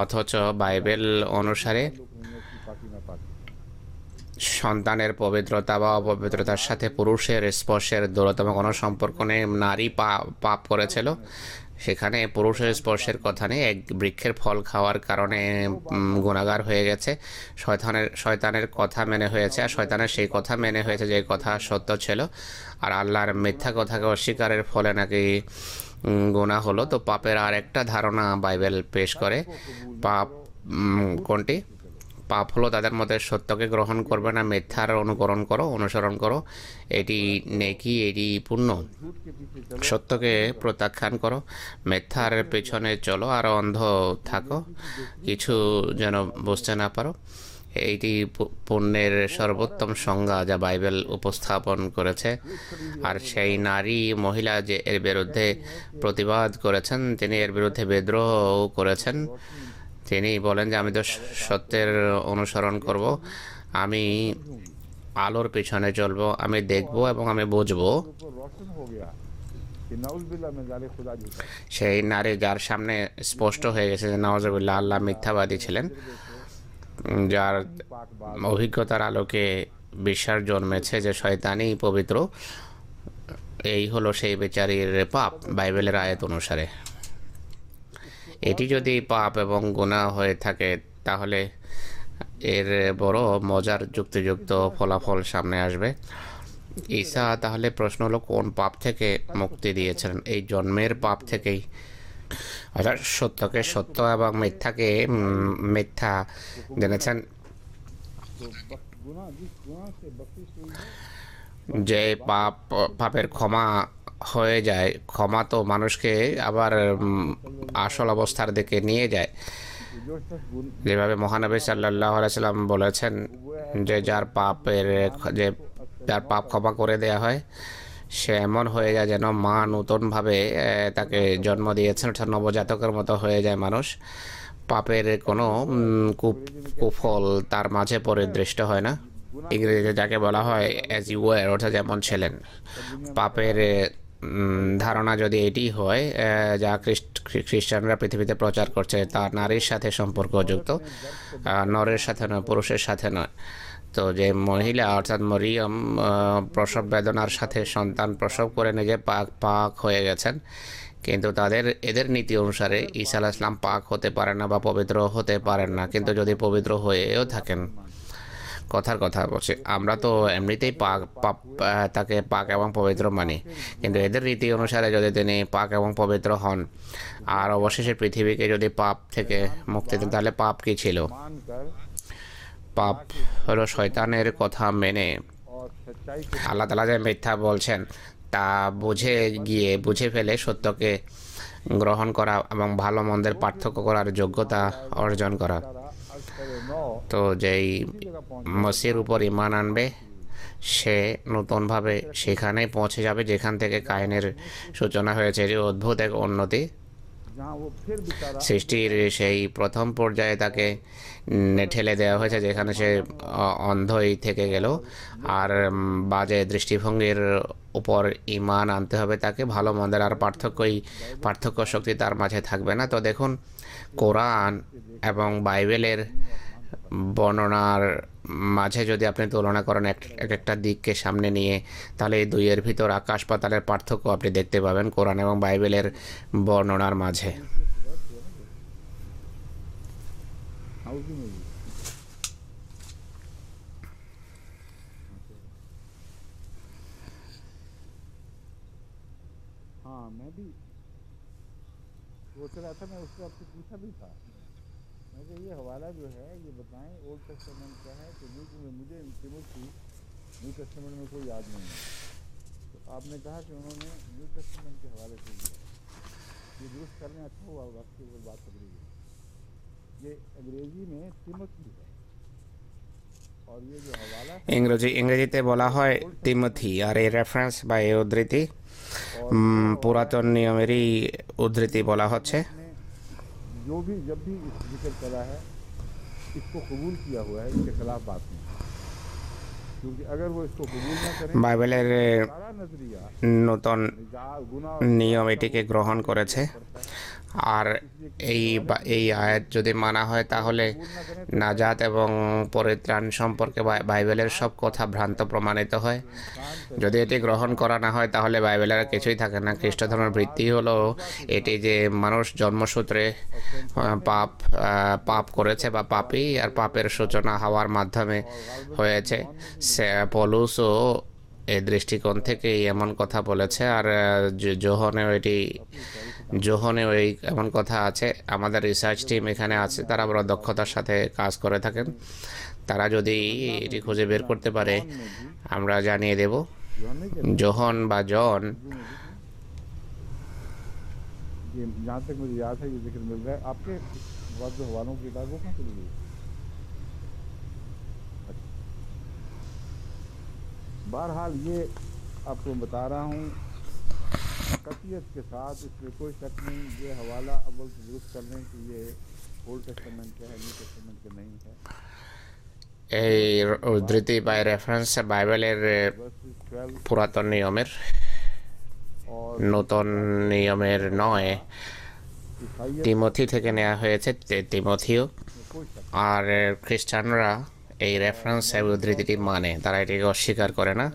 অথচ বাইবেল অনুসারে সন্তানের পবিত্রতা বা অপবিত্রতার সাথে পুরুষের স্পর্শের দূরতম কোনো সম্পর্ক নেই। নারী পাপ করেছিল, সেখানে পুরুষের স্পর্শের কথা নেই। এক বৃক্ষের ফল খাওয়ার কারণে গুনাহগার হয়ে গেছে, শয়তানের কথা মেনে হয়েছে, আর শয়তানের সেই কথা মেনে হয়েছে যে কথা সত্য ছিল, আর আল্লাহর মিথ্যা কথাকে অস্বীকারের ফলে নাকি গুনাহ হলো। তো পাপের আর একটা ধারণা বাইবেল পেশ করে। পাপ কোনটি? পাপ হলো তাদের মধ্যে সত্যকে গ্রহণ করবে না, মিথ্যার অনুসরণ করো, এটি নেকি, এটি পুণ্য। झूठ के पीछे चलो, সত্যকে প্রত্যাখ্যান করো, মিথ্যার পেছনে চলো আর অন্ধ থাকো, কিছু যেন বুঝতে না পারো। এইটি পুণ্যের সর্বোত্তম সংজ্ঞা যা বাইবেল উপস্থাপন করেছে। আর সেই নারী মহিলা যে এর বিরুদ্ধে প্রতিবাদ করেছেন, তিনি এর বিরুদ্ধে বিদ্রোহ করেছেন। তিনি বলেন যে আমি তো সত্যের অনুসরণ করব, আমি আলোর পিছনে চলবো, আমি দেখব এবং আমি বুঝবো। ऊपर रोशन हो गया कि नाउजुबिल्लाह में जाले खुदा झूठा है। সেই নারী যার সামনে স্পষ্ট হয়ে গেছে যে নওয়াজুবিল্লাহ আল্লাহ মিথ্যাবাদী ছিলেন, যার पाक बात অভিজ্ঞতার আলোকে বিশ্বাস জন্মেছে যে শয়তানই পবিত্র, এই হলো সেই বেচারির পাপ বাইবেলের আয়াত অনুসারে। এটি যদি পাপ এবং গুনাহ হয়ে থাকে তাহলে এর বড় মজার যুক্তিযুক্ত ফলাফল সামনে আসবে। ঈসা তাহলে প্রশ্ন হলো কোন পাপ থেকে মুক্তি দিয়েছিলেন? এই জন্মের পাপ থেকেই, অর্থাৎ সত্যকে সত্য এবং মিথ্যাকে মিথ্যা জেনেছেন। तो गुनाह जिस गुनाह से बख्शिश हुई है, যে পাপের ক্ষমা হয়ে যায়, ক্ষমা তো মানুষকে আবার আসল অবস্থার দিকে নিয়ে যায়। कि जो शख्स যেভাবে মহানবী সাল্লাল্লাহু আলাইহি সাল্লাম বলেছেন যে যার পাপ ক্ষমা করে দেয়া হয়, সে এমন হয়ে যায় যেন মা নূতনভাবে তাকে জন্ম দিয়েছেন, অর্থাৎ নবজাতকের মতো হয়ে যায় মানুষ। পাপের কোনো কুফল তার মাঝে পরিদৃষ্ট হয় না। ইংরেজিতে যাকে বলা হয় অ্যাজ ইউ ওয়ার, অর্থাৎ যেমন ছিলেন। পাপের ধারণা যদি এটি হয় যা খ্রিস্টানরা পৃথিবীতে প্রচার করছে, তা নারীর সাথে সম্পর্কযুক্ত, নরের সাথে নয়, পুরুষের সাথে নয়। তো যে মহিলা অর্থাৎ মরিয়ম প্রসব বেদনার সাথে সন্তান প্রসব করে নিজে পাক হয়ে গেছেন, কিন্তু এদের নীতি অনুসারে ঈসা আলাইহিস সালাম পাক হতে পারেন না বা পবিত্র হতে পারেন না। কিন্তু যদি পবিত্র হয়েও থাকেন, কথার কথা বলছি, আমরা তো এমনিতেই তাকে পাক এবং পবিত্র মানি, কিন্তু এদের রীতি অনুসারে যদি তিনি পাক এবং পবিত্র হন আর অবশেষে পৃথিবীকে যদি পাপ থেকে মুক্তি দেন, তাহলে পাপ কি ছিল? मानकर পাপ হলো শয়তানের কথা মেনে और सच्चाई के আল্লাহ তাআলা যে মিথ্যা বলছেন তা বুঝে ফেলে সত্যকে গ্রহণ করা এবং ভালো মন্দের পার্থক্য করার যোগ্যতা অর্জন করা। द्वारा अर्ज करे 9 তো যেই जगह पहुंच মসির উপর ঈমান আনবে, সে নতুনভাবে সেখানে পৌঁছে যাবে যেখান থেকে কায়েনের সূচনা হয়েছে। যে অদ্ভুত এক উন্নতি, जहाँ वो फिर बेचारा সৃষ্টির সেই প্রথম পর্যায়ে তাকে ঠেলে দেওয়া হয়েছে, যেখানে সে অন্ধই থেকে গেল। আর বাজে দৃষ্টিভঙ্গির উপর ঈমান আনতে হবে তাকে, ভালো মন্দের আর পার্থক্য শক্তি তার মাঝে থাকবে না। তো দেখুন, কোরআন এবং বাইবেলের বর্ণনার মাঝে যদি আপনি তুলনা করেন এক একটা দিককে সামনে নিয়ে, তাহলে এই দুইয়ের ভিতর আকাশ পাতালের পার্থক্য আপনি দেখতে পাবেন কোরআন এবং বাইবেলের বর্ণনার মাঝে। हाउस में भी हाँ मैं भी सोच रहा था, मैं उसको आपसे पूछा भी था, मैं कहा ये हवाला जो है ये बताएं ओल्ड टेस्टामेंट का है तो मुझे तिमोथी न्यू टेस्टामेंट में कोई याद नहीं है। तो आपने कहा कि उन्होंने न्यू टेस्टामेंट के हवाले से दिया, ये दुरुस्त करने अच्छा हुआ आपकी ऊपर बात पकड़ी गई। ये अंग्रेजी में तिमोथी है और ये जो हवाला है ইংরেজিতে বলা হয় তিমথি, আর এই রেফারেন্স বা এই উদ্ধৃতি পুরাতন নিয়মেরই উদ্ধৃতি বলা হচ্ছে। जो भी जब भी इस जिक्र करा है इसको कबूल किया हुआ है, इसके खिलाफ बात नहीं, क्योंकि अगर वो इसको कबूल ना करें বাইবেলের सारा नजरिया নতুন गुनाह নিয়ম এটিকে গ্রহণ করেছে, আর এই আয়াত যদি মানা হয় তাহলে নাজাত এবং পরিত্রাণ সম্পর্কে বাইবেলের সব কথা ভ্রান্ত প্রমাণিত হয়। যদি এটি গ্রহণ করা না হয় তাহলে বাইবেলের কিছুই থাকে না। খ্রিস্ট ধর্মের ভিত্তি হলো এটি যে মানুষ জন্মসূত্রে পাপ করেছে বা পাপী, আর পাপের সূচনা হওয়ার মাধ্যমে হয়েছে। পৌলুসও এই দৃষ্টিকোণ থেকেই এমন কথা বলেছে। আর জোহনেও এই এমন কথা আছে। আমাদের রিসার্চ টিম এখানে আছে, তারা বড় দক্ষতার সাথে কাজ করে থাকেন। তারা যদি এটি খুঁজে বের করতে পারে আমরা জানিয়ে দেব। জোহন বা জন, जहाँ तक मुझे याद है ये जिक्र मिल रहा है आपके बाद जो हवालों की किताब वो कहाँ से मिली? बहरहाल ये आपको बता रहा हूँ कतियत के साथ, इसमें कोई शक नहीं। ये हवाला अव्वल से दुरुस्त कर लें कि ये ओल्ड टेस्टामेंट का है, न्यू टेस्टामेंट का नहीं है। এই উদ্ধৃতি বা রেফারেন্স বাইবেলের পুরাতন নিয়মের, নতুন নিয়মের নয়। তিমথি থেকে নেওয়া হয়েছে, তিমথিও। আর খ্রিস্টানরা এই রেফারেন্স উদ্ধৃতিটি মানে, তারা এটিকে অস্বীকার করে না।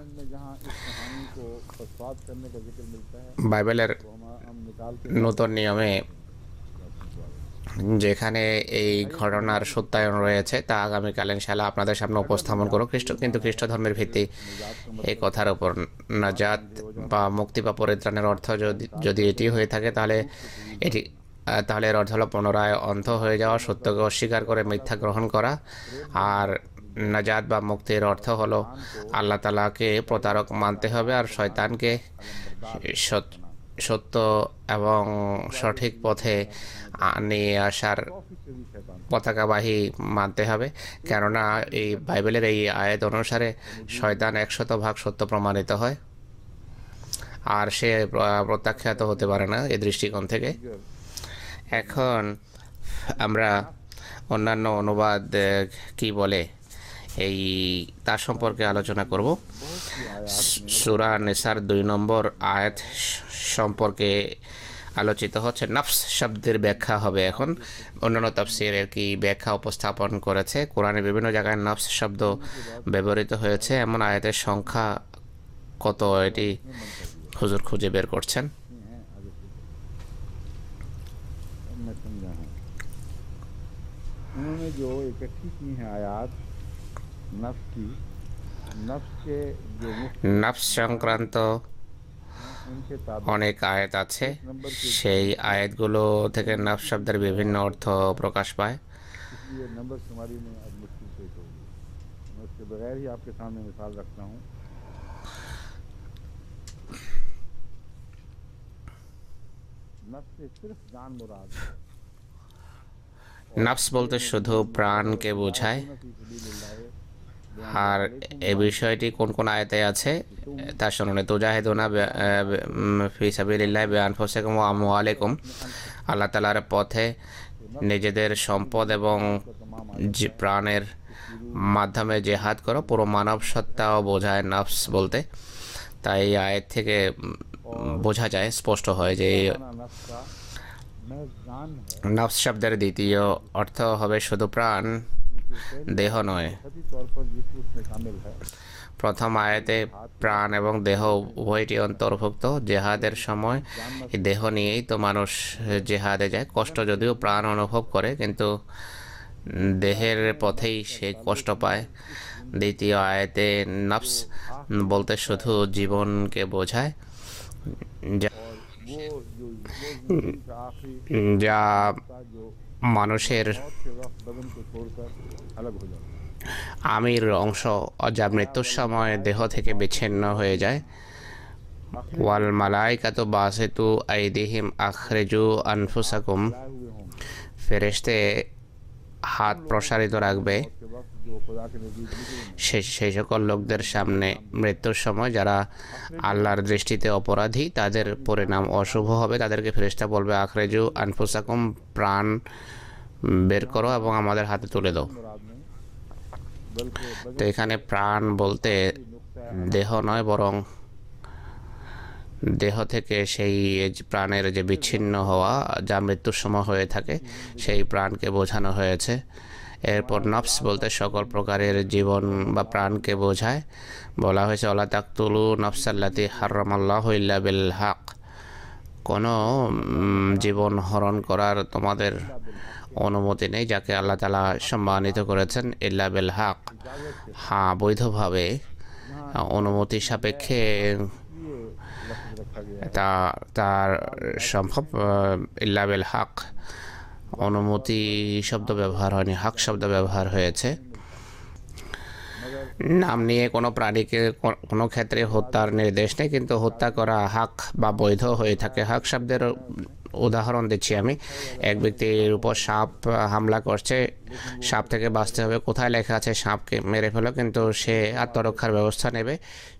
বাইবেলের নতুন নিয়মে যেখানে এই ঘটনার সত্যায়ন রয়েছে তা আগামীকাল ইনশাআল্লাহ আপনাদের সামনে উপস্থাপন করো। কিন্তু খ্রিস্ট ধর্মের ভিত্তি এই কথার উপর। নাজাত বা মুক্তি বা পরিত্রাণের অর্থ যদি এটি হয়ে থাকে তাহলে এর অর্থ হলো পুনরায় অন্ধ হয়ে যাওয়া, সত্যকে অস্বীকার করে মিথ্যা গ্রহণ করা। আর নাজাত বা মুক্তির অর্থ হলো আল্লাহ তাআলাকে প্রতারক মানতে হবে আর শয়তানকে সত্য এবং সঠিক পথে নিয়ে আসার পতাকাবাহী মানতে হবে। কেননা এই বাইবেলের এই আয়াত অনুসারে শয়তান 100% সত্য প্রমাণিত হয়, আর সে প্রত্যাখ্যাত হতে পারে না এই দৃষ্টিকোণ থেকে। এখন আমরা অন্যান্য অনুবাদ কি বলে তার সম্পর্কে আলোচনা করব। সূরা নিসার 2 নম্বর আয়াত সম্পর্কে আলোচিত হচ্ছে। নফস শব্দের ব্যাখ্যা হবে এখন। অন্যান্য তাফসীরের কি ব্যাখ্যা উপস্থাপন করেছে। কোরআনে বিভিন্ন জায়গায় নফস শব্দ ব্যবহৃত হয়েছে। এমন আয়াতের সংখ্যা কত এটি হুজুর খুঁজে বের করছেন। उन्होंने जो इकट्ठी की हैं आयात नफ्स की, नफ्स के जो নফস সংক্রান্ত অনেক আয়াত আছে। সেই আয়াতগুলো থেকে নফস শব্দের বিভিন্ন অর্থ প্রকাশ পায়। इसलिए नंबर शुमारी में अब मुश्किल पेश होगी। मैं उसके बगैर ही आपके सामने मिसाल रखता हूँ। नफ्स से सिर्फ जान मुराद है। নফস বলতে শুধু প্রাণকে বোঝায়। আর এই বিষয়টি কোন কোন আয়াতে আছে তা শুনুন। তুজাহিদুনা ফি সাবিলিল্লাহি বিআনফুসিকুম ওয়া আমওয়ালিকুম, আল্লাহ তাআলার পথে নিজেদের সম্পদ এবং প্রাণের মাধ্যমে জিহাদ করো। পুরো মানব সত্তাও বোঝায় নফস বলতে। তাই এই আয়াত থেকে বোঝা যায়, স্পষ্ট হয় যে নফস শব্দের দ্বিতীয় অর্থ হবে শুধু প্রাণ, দেহ নয়। প্রথম আয়াতে প্রাণ এবং দেহ উভয়টি অন্তর্ভুক্ত। জেহাদের সময় দেহ নিয়েই তো মানুষ জেহাদে যায়। কষ্ট যদিও প্রাণ অনুভব করে, কিন্তু দেহের পথেই সে কষ্ট পায়। দ্বিতীয় আয়াতে নফস বলতে শুধু জীবনকে বোঝায়, যা মানুষের আমির অংশ, যা মৃত্যুর সময় দেহ থেকে বিচ্ছিন্ন হয়ে যায়। ওয়াল মালাইকাতু বাসিতু আইদিহিম আখরিজু আনফুসাকুম, ফেরেশতে হাত প্রসারিত রাখবে সেই সকল লোকদের সামনে মৃত্যুর সময় যারা আল্লাহর দৃষ্টিতে অপরাধী, তাদের পরিণাম অশুভ হবে। তাদেরকে ফেরেশতা বলবে আখরিজু আনফুসাকুম, প্রাণ বের করো এবং আমাদের হাতে তুলে দাও। তো এখানে প্রাণ বলতে দেহ নয়, বরং দেহ থেকে সেই প্রাণের যে বিচ্ছিন্ন হওয়া যা মৃত্যুর সময় হয়ে থাকে সেই প্রাণকে বোঝানো হয়েছে। এরপর নফস বলতে সকল প্রকারের জীবন বা প্রাণকে বোঝায়। বলা হয়েছে ওয়ালা তাকতুলু নফসাল্লাতি হারামাল্লাহু ইল্লা বিল হক, কোনো জীবন হরণ করার তোমাদের অনুমতি নেই যাকে আল্লাহ তাআলা সম্মানিত করেছেন ইল্লা বিল হক, হ্যাঁ বৈধভাবে অনুমতি সাপেক্ষে তা তার সম্ভব। ইল্লা বিল হক অনুমতি শব্দ ব্যবহার হয়নি, হক শব্দ ব্যবহার হয়েছে। নাম নিয়ে কোনো প্রাণীকে কোনো ক্ষেত্রে হত্যার নির্দেশ নেই, কিন্তু হত্যা করা হক বা বৈধ হয়ে থাকে। হক শব্দের উদাহরণ দিচ্ছি আমি। এক ব্যক্তির উপর সাপ হামলা করছে, সাপ থেকে বাঁচতে হবে, কোথায় লেখা আছে সাপকে মেরে ফেলো, কিন্তু সে আত্মরক্ষার ব্যবস্থা নেবে,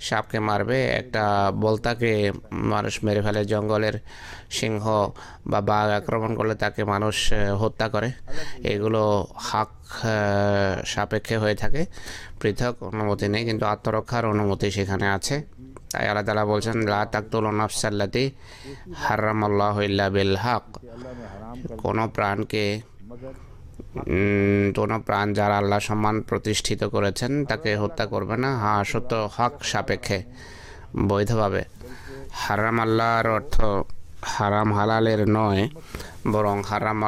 সাপকে মারবে। একটা বলতাকে মানুষ মেরে ফেলে, জঙ্গলের সিংহ বা বাঘ আক্রমণ করলে তাকে মানুষ হত্যা করে। এগুলো হক সাপেক্ষে হয়ে থাকে, পৃথক অনুমতি নেই, কিন্তু আত্মরক্ষার অনুমতি সেখানে আছে। তাই আল্লাহ তাআলা বলছেন লা তাকতুলু নাফসাল্লাতি হারামাল্লাহু ইল্লা বিল হক, কোনো প্রাণকে কোনো প্রাণ যারা আল্লাহ সম্মান প্রতিষ্ঠিত করেছেন তাকে হত্যা করবে না, হ্যাঁ সত্য হক সাপেক্ষে বৈধভাবে। হারাম আল্লাহর অর্থ হারাম হালালের নয়, বরং হারাম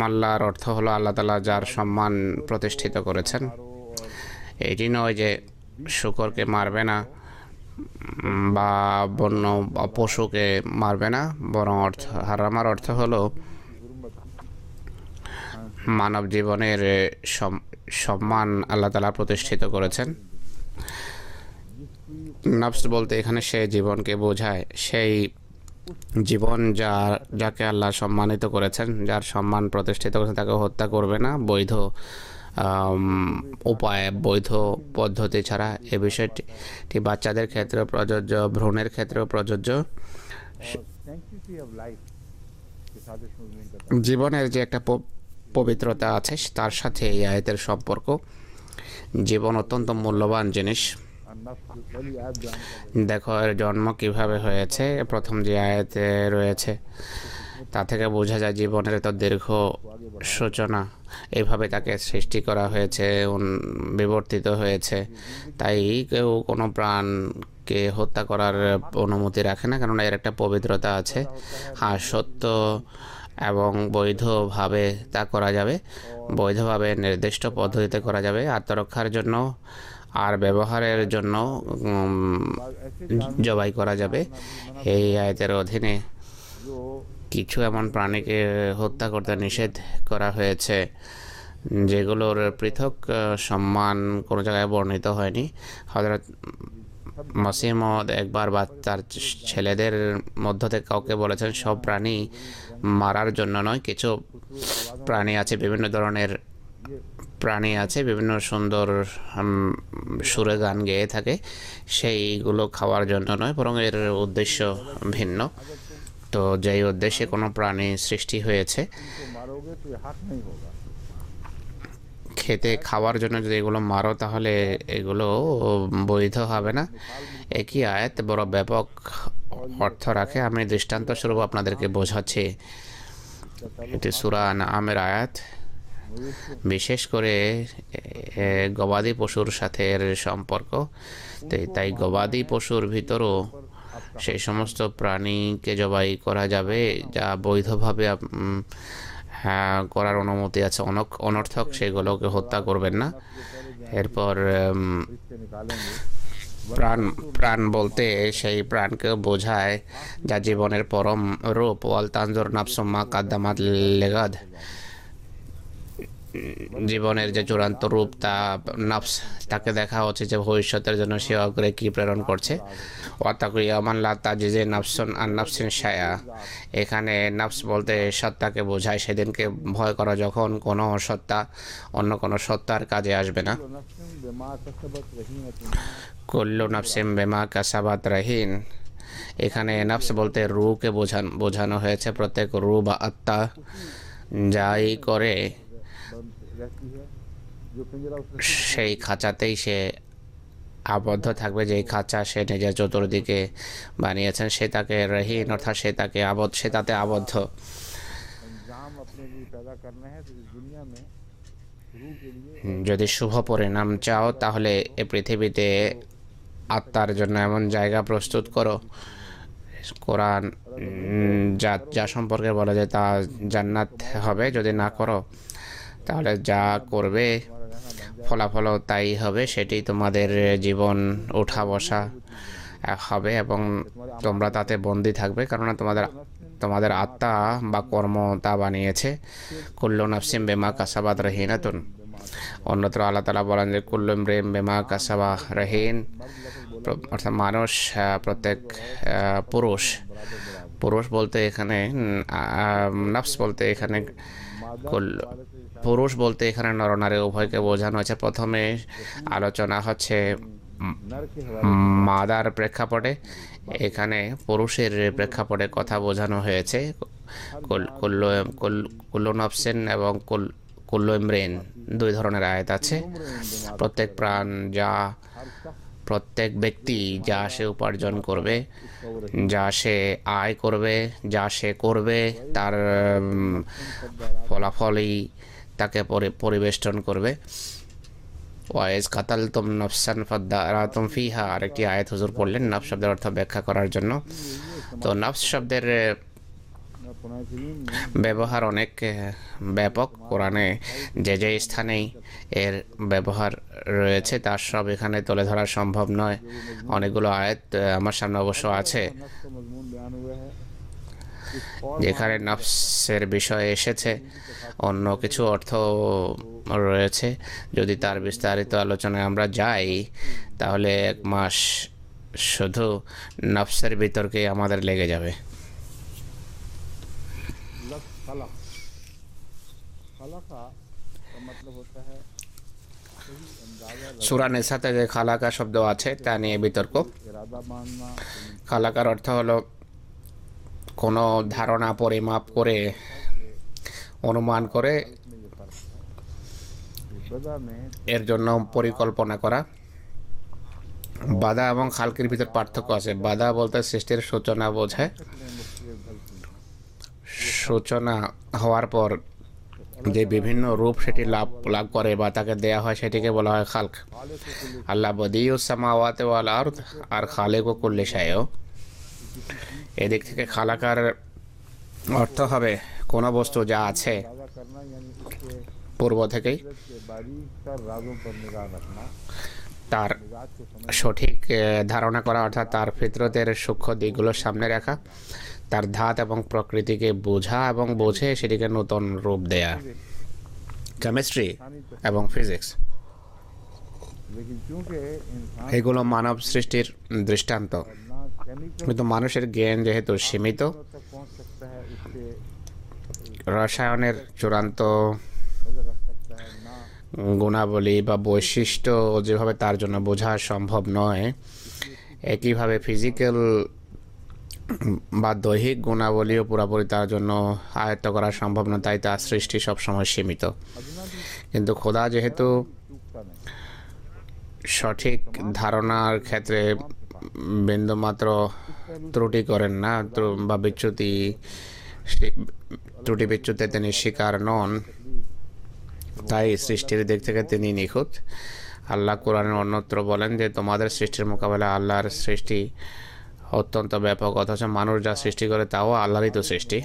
আল্লাহর অর্থ হলো আল্লাহ তাআলা যার সম্মান প্রতিষ্ঠিত করেছেন। এটি নয় যে শূকরকে মারবে না বা বন্য পশুকে মারবে না, বরং হারামার অর্থ হলো মানব জীবনের সম্মান আল্লাহ তাআলা প্রতিষ্ঠিত করেছেন। নফস বলতে এখানে সেই জীবনকে বোঝায়, সেই জীবন যাকে আল্লাহ সম্মানিত করেছেন, যার সম্মান প্রতিষ্ঠিত করেছেন, তাকে হত্যা করবে না বৈধ উপায়, বৈধ পদ্ধতি ছাড়া। এ বিষয়টি বাচ্চাদের ক্ষেত্রে প্রযোজ্য, ভ্রূণের ক্ষেত্রেও প্রযোজ্য। জীবনের যে একটা পবিত্রতা আছে তার সাথে এই আয়াতের সম্পর্ক। জীবন অত্যন্ত মূল্যবান জিনিস। দেখো এর জন্ম কিভাবে হয়েছে, প্রথম যে আয়াতে রয়েছে তা থেকে বোঝা যায় জীবনের এত দীর্ঘ সূচনা, এইভাবে তাকে সৃষ্টি করা হয়েছে, বিবর্তিত হয়েছে। তাই কেউ কোনো প্রাণকে হত্যা করার অনুমতি রাখে না, কেননা এর একটা পবিত্রতা আছে। হ্যাঁ সত্য এবং বৈধভাবে তা করা যাবে, বৈধভাবে নির্দিষ্ট পদ্ধতিতে করা যাবে, আত্মরক্ষার জন্য আর ব্যবহারের জন্য জবাই করা যাবে। এই আয়াতের অধীনে কিছু এমন প্রাণীকে হত্যা করতে নিষেধ করা হয়েছে যেগুলোর পৃথক সম্মান কোনো জায়গায় বর্ণিত হয়নি। হযরত মসিহ মওউদ একবার তার ছেলেদের মধ্য থেকে কাউকে বলেছেন সব প্রাণী মারার জন্য নয়, কিছু প্রাণী আছে, বিভিন্ন ধরনের প্রাণী আছে, বিভিন্ন সুন্দর সুরে গান গেয়ে থাকে, সেইগুলো খাওয়ার জন্য নয়, বরং এর উদ্দেশ্য ভিন্ন। তো যেই উদ্দেশ্যে কোনো প্রাণী সৃষ্টি হয়েছে খেতে খাওয়ার জন্য যদি এগুলো মারো তাহলে এগুলো বৈধ হবে না। একই আয়াত বড় ব্যাপক অর্থ রাখে। আমি দৃষ্টান্ত স্বরূপ আপনাদেরকে বোঝাচ্ছি। এটি সূরা আনআমের আয়াত, বিশেষ করে গবাদি পশুর সাথে এর সম্পর্ক। তাই গবাদি পশুর ভিতরও সেই সমস্ত প্রাণীকে জবাই করা যাবে যা বৈধভাবে করার অনুমতি আছে, অনর্থক সেগুলোকে হত্যা করবেন না। এরপর প্রাণ বলতে সেই প্রাণকে বোঝায় যা জীবনের পরম রূপ। ওয়াল তানজুর নাফসুম মা কাদ্দামাত লিগাদ, জীবনের যে চূড়ান্ত রূপ তা নফস, তাকে দেখা হচ্ছে যে ভবিষ্যতের জন্য সে অগ্রে কি প্রেরণ করছে। ওয়াতাকু ইয়ামান লা তাজিজি নাফসুন আন নাফসিন শাইআ, এখানে নফস বলতে সত্তাকে বোঝায়। সেদিনকে ভয় করা যখন কোনো সত্তা অন্য কোনো সত্তার কাজে আসবে না। কুল্লু নাফসিন বিমা কাসাবাত রাহিন, এখানে নফস বলতে রূহকে বোঝানো হয়েছে। প্রত্যেক রূহ বা আত্মা যাই করে সেই খাঁচাতেই সে আবদ্ধ থাকবে, যেই খাঁচা সে নিজের চতুর্দিকে বানিয়েছেন সে তাকে রহিন, অর্থাৎ সে তাকে সে তাতে আবদ্ধ। अंजाम अपने लिए पैदा करना है तो इस दुनिया में रूह के लिए যদি শুভ পরিণাম চাও তাহলে এ পৃথিবীতে আত্মার জন্য এমন জায়গা প্রস্তুত করো। কোরআন যা যা সম্পর্কে বলে যে তা জান্নাত হবে, যদি না করো তাহলে যা করবে ফলাফলও তাই হবে, সেটি তোমাদের জীবন ওঠা বসা হবে এবং তোমরা তাতে বন্দী থাকবে, কেননা তোমাদের আত্মা বা কর্ম তা বানিয়েছে। কুল্লু নাফসিম বেমা কাসাবাত রহিনাতুন। অন্যত্র আল্লাহ তাআলা বলেন যে কুল্লু ইমরিইন বিমা কাসাবা রহিন, অর্থাৎ মানুষ, প্রত্যেক পুরুষ বলতে এখানে নফস বলতে এখানে পুরুষ বলতে এখানে নরনারী উভয়কে বোঝানো হয়েছে। প্রথমে আলোচনা হচ্ছে মাদার প্রেক্ষাপটে, এখানে পুরুষের প্রেক্ষাপটে কথা বোঝানো হয়েছে। কুল্লু নফসিন এবং কুল্লু ইমরিইন দুই ধরনের আয়াত আছে। প্রত্যেক প্রাণ, প্রত্যেক ব্যক্তি যা সে উপার্জন করবে, যা সে আয় করবে, যা সে করবে তার ফলাফলই তাকে পরিবেষ্টন করবে। ওয়াইজ কাতাল তুম নফসান ফাদ্দারাতুম ফিহা, আরেকটি আয়াত হুজুর পড়লেন নফস শব্দের অর্থ ব্যাখ্যা করার জন্য। তো নফস শব্দের ব্যবহার অনেক ব্যাপক। কোরআনে যে যে স্থানেই এর ব্যবহার রয়েছে তার সব এখানে তুলে ধরা সম্ভব নয়। অনেকগুলো আয়াত আমার সামনে অবশ্য আছে যেখানে নফসের বিষয়ে এসেছে, অন্য কিছু অর্থ রয়েছে। যদি তার বিস্তারিত আলোচনায় আমরা যাই তাহলে এক মাস শুধু নফসের বিতর্কে আমাদের লেগে যাবে। সূরা নিসাতে যে খালাকা শব্দ আছে তা নিয়ে বিতর্ক। খালাকার অর্থ হলো কোনো ধারণা পরিমাপ করে, অনুমান করে এর জন্য পরিকল্পনা করা। বাদা এবং খালকির ভিতর পার্থক্য আছে। বাদা বলতে সৃষ্টির সূচনা বোঝায়। সূচনা হওয়ার পর যে বিভিন্ন রূপ সেটি লাভ করে বা তাকে দেয়া হয় সেটিকে বলা হয় খালক। আল্লাহ বদিউস সামাওয়াতি ওয়াল আরদ আর খালিকু কুল্লি শাইও। এদিক থেকে খালাকার অর্থ হবে কোনো বস্তু যা আছে পূর্ব থেকেই তার সঠিক ধারণা করা, অর্থাৎ তার ফিতরতের সূক্ষ্ম দিকগুলোর সামনে রাখা, তার ধাত এবং প্রকৃতিকে বোঝা এবং বুঝে সেটিকে নতুন রূপ দেয়া। কেমিস্ট্রি এবং ফিজিক্স এগুলো মানব সৃষ্টির দৃষ্টান্ত, কিন্তু মানুষের জ্ঞান যেহেতু সীমিত, রসায়নের চূড়ান্ত গুণাবলী বা বৈশিষ্ট্য যেভাবে তার জন্য বোঝা সম্ভব নয়, একইভাবে ফিজিক্যাল বা দৈহিক গুণাবলীও পুরোপুরি তার জন্য আয়ত্ত করা সম্ভব না, তাই তার সৃষ্টি সবসময় সীমিত। কিন্তু খোদা যেহেতু সঠিক ধারণার ক্ষেত্রে বিন্দুমাত্র ত্রুটি করেন না বা ত্রুটি বিচ্যুতিতে তিনি শিকার নন, তাই সৃষ্টির দিক থেকে তিনি নিখুঁত। আল্লাহ কোরআনের অন্যত্র বলেন যে তোমাদের সৃষ্টির মোকাবেলায় আল্লাহর সৃষ্টি অত্যন্ত ব্যাপক, অথচ মানুষ যা সৃষ্টি করে তাও আল্লাহরই তো সৃষ্টি।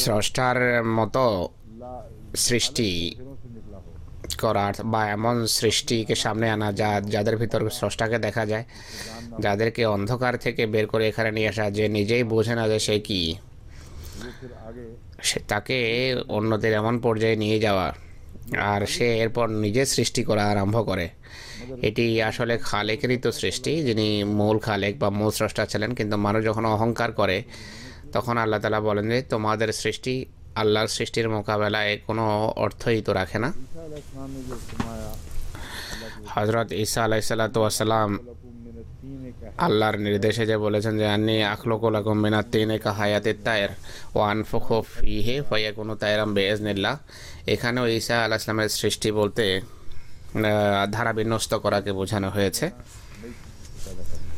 স্রষ্টার মতো সৃষ্টি করা বা এমন সৃষ্টিকে সামনে আনা যাদের ভিতর স্রষ্টাকে দেখা যায়, যাদেরকে অন্ধকার থেকে বের করে এখানে নিয়ে আসা, যে নিজেই বোঝে না যে সে কি, সে তাকে অন্যদের এমন পর্যায়ে নিয়ে যাওয়া আর সে এরপর নিজে সৃষ্টি করা আরম্ভ করে, এটি আসলে খালেকেরই তো সৃষ্টি, যিনি মূল খালেক বা মূল স্রষ্টা ছিলেন। কিন্তু মানুষ যখন অহংকার করে তখন আল্লাহ তাআলা বলেন যে তোমাদের সৃষ্টি আল্লাহর সৃষ্টির মোকাবেলায় কোনো অর্থই তো রাখে না। হযরত ঈসা আলাইহিসসালাতু ওয়াসসালাম আল্লাহর নির্দেশে যে বলেছেন যে আন্নী আখলুকু লাকুম মিনাত তিনি কাহায়াতিত তায়র ওয়া আনফুখু ফীহি ফায়াকুনু তায়রাম বিইজনিল্লাহ, এখানেও ঈসা আলাইহিস সালামের সৃষ্টি বলতে ধারা বিন্যস্ত করাকে বোঝানো হয়েছে। नई चीज़ पैदा करना।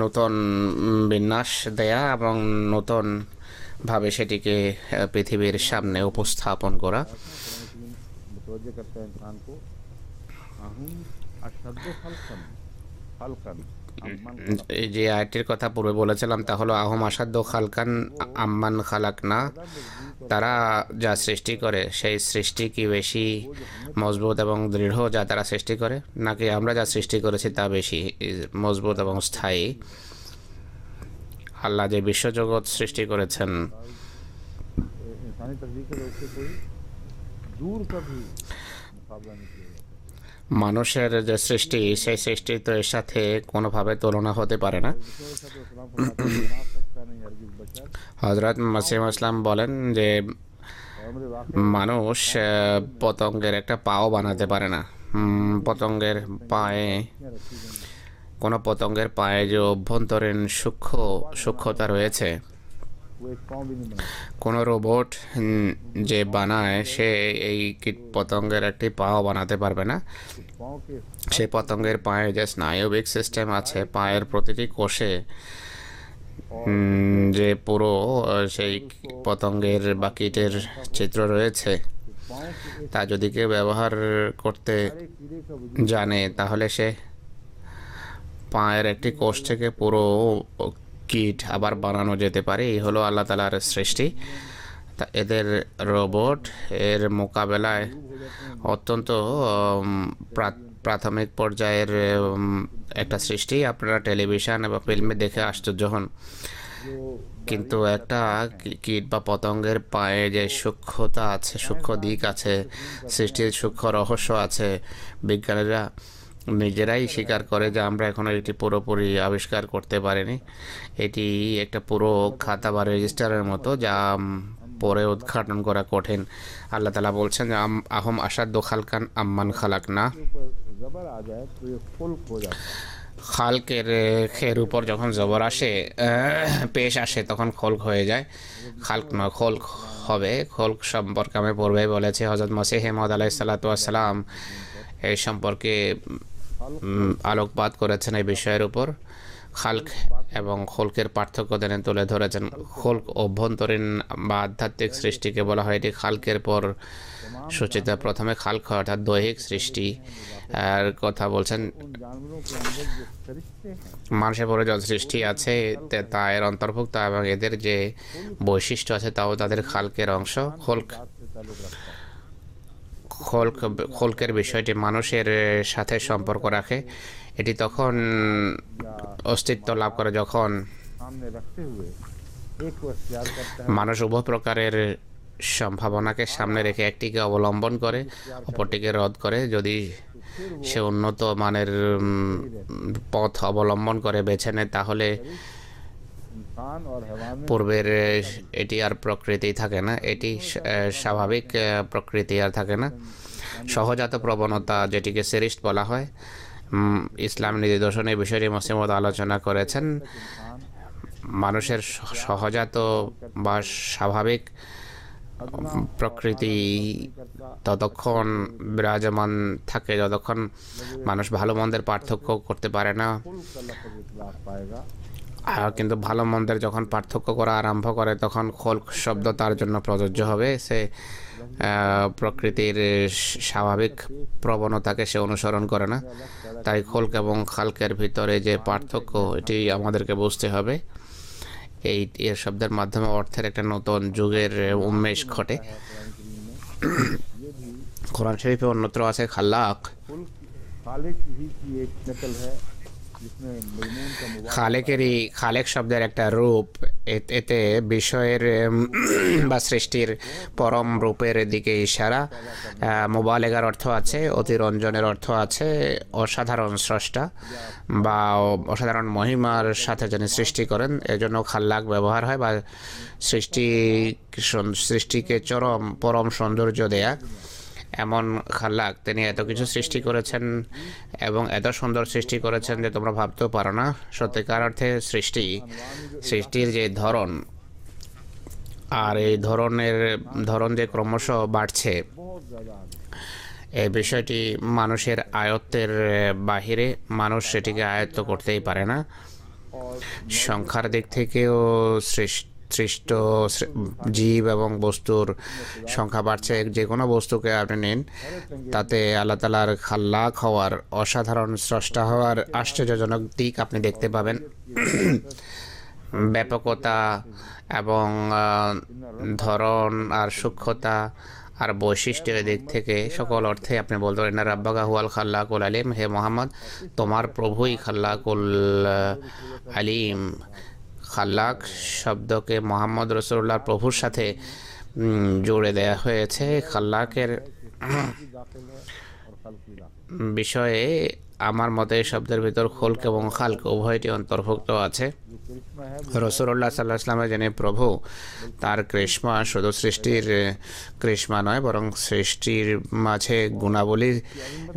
নতুন বিন্যাস দেয়া এবং নতুনভাবে সেটিকে পৃথিবীর সামনে উপস্থাপন করা। मुतवज्जे करता है इंसान को अहम अशद्द खल्कन खल्कन अम्मन এই যে আয়াতটির কথা পূর্বে বলেছিলাম তা হলো আহম আসাদ্দ খালকান আম্মান খালাক না, তারা যা সৃষ্টি করে সেই সৃষ্টি কি বেশি মজবুত এবং দৃঢ় যা তারা সৃষ্টি করে, নাকি আমরা যা সৃষ্টি করেছি তা বেশি মজবুত এবং স্থায়ী? আল্লাহ যে বিশ্বজগৎ সৃষ্টি করেছেন इंसानी तकलीफ है उससे कोई दूर का भी मुकाबला नहीं किया जाता। মানুষের যে সৃষ্টি সেই সৃষ্টি তো এর সাথে কোনোভাবে তুলনা হতে পারে না। इस्लाम फरमाते हैं बना सकता नहीं हरगिज़ बशर হযরত মসিহ ইসলাম বলেন যে अमर वाक़ মানুষ পতঙ্গের একটা পাও বানাতে পারে না। পতঙ্গের পায়ে, रखी गई কোনো পতঙ্গের পায়ে যে অভ্যন্তরীণ সূক্ষ্মতা রয়েছে, वो एक पाँव भी नहीं बना। কোনো রোবট যে বানায় সে এই কীট পতঙ্গের একটি পাও বানাতে পারবে না। पाँव के সেই পতঙ্গের পায়ে যে স্নায়বিক সিস্টেম আছে, পায়ের প্রতিটি কোষে যে পুরো সেই পতঙ্গের বা কীটের চিত্র রয়েছে, पाँव के তা যদি কেউ ব্যবহার করতে एक कीड़े का वजूद জানে তাহলে সে পায়ের একটি কোষ থেকে পুরো কীট আবার বানানো যেতে পারে। এই হলো আল্লাহ তাআলার সৃষ্টি। তা এদের রোবট এর মোকাবেলায় অত্যন্ত প্রাথমিক পর্যায়ের একটা সৃষ্টি। আপনারা টেলিভিশন বা ফিল্মে দেখে আশ্চর্য হন, কিন্তু একটা কীট বা পতঙ্গের পায়ে যে সূক্ষ্মতা আছে, সূক্ষ্ম দিক আছে, সৃষ্টির সূক্ষ্ম রহস্য আছে, বিজ্ঞানীরা নিজেরাই স্বীকার করে যে আমরা এখনো এটি পুরোপুরি আবিষ্কার করতে পারিনি। এটি একটা পুরো খাতা বা রেজিস্টারের মতো, যা পরে উদ্ঘাটন করা কঠিন। আল্লাহ তাআলা বলছেন যে আহম আসাদ্দু খালকান আম্মান খালাক না। ऊपर जबर आ जाए तो ये खुल्क हो जाता है। খালকের খের উপর যখন জবর আসে, পেশ আসে, তখন খোলক হয়ে যায়। খালক নয়, খোলক হবে। খোলক সম্পর্কে আমি পূর্বেই বলেছি, হযরত মসিহ মাউদ আলাইহিস সালাতু ওয়াস সালাম এই সম্পর্কে আলোকপাত করেছেন এই বিষয়ের উপর। খালক এবং খোলকের পার্থক্য তিনি তুলে ধরেছেন। খোলক অভ্যন্তরীণ বা আধ্যাত্মিক সৃষ্টিকে বলা হয়, এটি খালকের পর সূচিত। প্রথমে খালক হয় অর্থাৎ দৈহিক সৃষ্টি আর কথা বলছেন। उन जानवरों के अंदर जो फरिश्ते हैं মানুষের পরে যত সৃষ্টি আছে তা এর অন্তর্ভুক্ত, এবং এদের যে বৈশিষ্ট্য আছে তাও তাদের খালকের অংশ। খোলক से ताल्लुक़ रखता है। খোলকের বিষয়টি মানুষের সাথে সম্পর্ক রাখে। এটি তখন অস্তিত্ব লাভ করে যখন सामने रखते हुए एक को इख्तियार करता है মানুষ উভয় প্রকারের সম্ভাবনাকে সামনে রেখে একটিকে অবলম্বন করে, অপরটিকে রদ করে। যদি সে উন্নত মানের পথ অবলম্বন করে বেছে নেয়, তাহলে इंसान और हैवान में পূর্বের এটি আর প্রকৃতি থাকে না, এটি স্বাভাবিক প্রকৃতি আর থাকে না। সহজাত প্রবণতা, যেটিকে সেরিস্ট বলা হয়, ইসলাম নিদর্শনে এই বিষয়টি মুসলিমত আলোচনা করেছেন। মানুষের সহজাত বা স্বাভাবিক প্রকৃতি ততক্ষণ বিরাজমান থাকে যতক্ষণ মানুষ ভালো মন্দের পার্থক্য করতে পারে না। खुल्क का लफ्ज़ इतलाक़ पाएगा। আর কিন্তু ভালো মন্দের যখন পার্থক্য করা আরম্ভ করে তখন খোলক শব্দ তার জন্য প্রযোজ্য হবে। সে প্রকৃতির স্বাভাবিক প্রবণতাকে সে অনুসরণ করে না। তাই খোলক এবং খালকের ভিতরে যে পার্থক্য, এটি আমাদেরকে বুঝতে হবে। এর শব্দের মাধ্যমে অর্থের একটা নতুন যুগের উন্মেষ ঘটে। কোরআন শরীফে অন্যত্র আছে খাল্লাক। खुल्क खालिक ही की एक नकल है जिसमें मजमून का मुबारक খালেক শব্দের একটা রূপ, এতে বিষয়ের বা সৃষ্টির পরম রূপের দিকে ইশারা। মুবালেগার অর্থ আছে, অতিরঞ্জনের অর্থ আছে, অসাধারণ স্রষ্টা বা অসাধারণ মহিমার সাথে যিনি সৃষ্টি করেন, এজন্য খাল্লাক ব্যবহার হয়। বা সৃষ্টিকে পরম সৌন্দর্য দেয়া এমন খাল্লাক, তিনি এত কিছু সৃষ্টি করেছেন এবং এত সুন্দর সৃষ্টি করেছেন যে তোমরা ভাবতেও পারো না। সত্যিকার অর্থে সৃষ্টির যে ধরন, আর এই ধরন যে ক্রমশ বাড়ছে, बहुत ज़्यादा आगे। এই বিষয়টি মানুষের আয়ত্তের বাহিরে, মানুষ সেটিকে আয়ত্ত করতেই পারে না। और সংখ্যার দিক থেকেও সৃষ্ট জীব এবং বস্তুর সংখ্যা বাড়ছে। যে কোনো বস্তুকে আপনি নিন, তাতে আল্লাহ তালার খাল্লাক হওয়ার, অসাধারণ স্রষ্টা হওয়ার আশ্চর্যজনক দিক আপনি দেখতে পাবেন। ব্যাপকতা এবং ধরন আর সূক্ষ্মতা আর বৈশিষ্ট্যের দিক থেকে সকল অর্থে আপনি বলতে পারেন রাব্বাকা হুয়াল খাল্লাকুল আলিম, হে মোহাম্মদ তোমার প্রভুই খাল্লাকুল আলিম। খাল্লাক শব্দকে মোহাম্মদ রসুল্লাহর প্রভুর সাথে জুড়ে দেয়া হয়েছে। খাল্লাকের दाखिल है और खल्क भी दाखिल বিষয়ে আমার মতে এই শব্দের ভিতর খোলক এবং খালক উভয়টি অন্তর্ভুক্ত আছে। जो करिश्मा है রসুল্লাহ সাল্লাহ ইসলামের যিনি প্রভু, তার কৃষ্মা শুধু সৃষ্টির কৃষ্মা নয়, বরং সৃষ্টির মাঝে গুণাবলী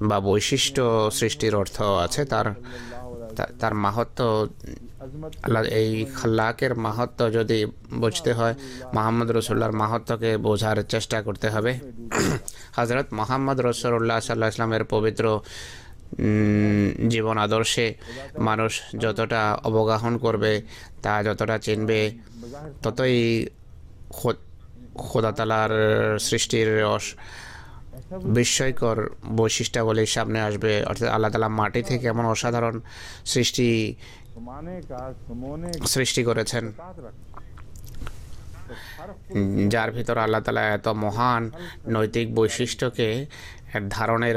বা বৈশিষ্ট্য সৃষ্টির অর্থ আছে। তার মাহাত্ম্য, अजमत আল্লাহ এই খাল্লাকের মাহাত্ম্য যদি বুঝতে হয়, মোহাম্মদ রসুল্লাহর মাহাত্ম্যকে বোঝার চেষ্টা করতে হবে। হজরত মোহাম্মদ রসুল্লাহ সাল্লাহ ইসলামের পবিত্র জীবন আদর্শে মানুষ যতটা অবগাহন করবে, তা যতটা চিনবে, ততই খোদা তালার সৃষ্টির বিস্ময়কর বৈশিষ্ট্যাবলীর সামনে আসবে। অর্থাৎ আল্লাহ তালা মাটি থেকে এমন অসাধারণ समाने का समोने সৃষ্টি করেছেন, साथ रख যার ভিতর আল্লাহ তালা এত মহান নৈতিক বৈশিষ্ট্যকে ধারণের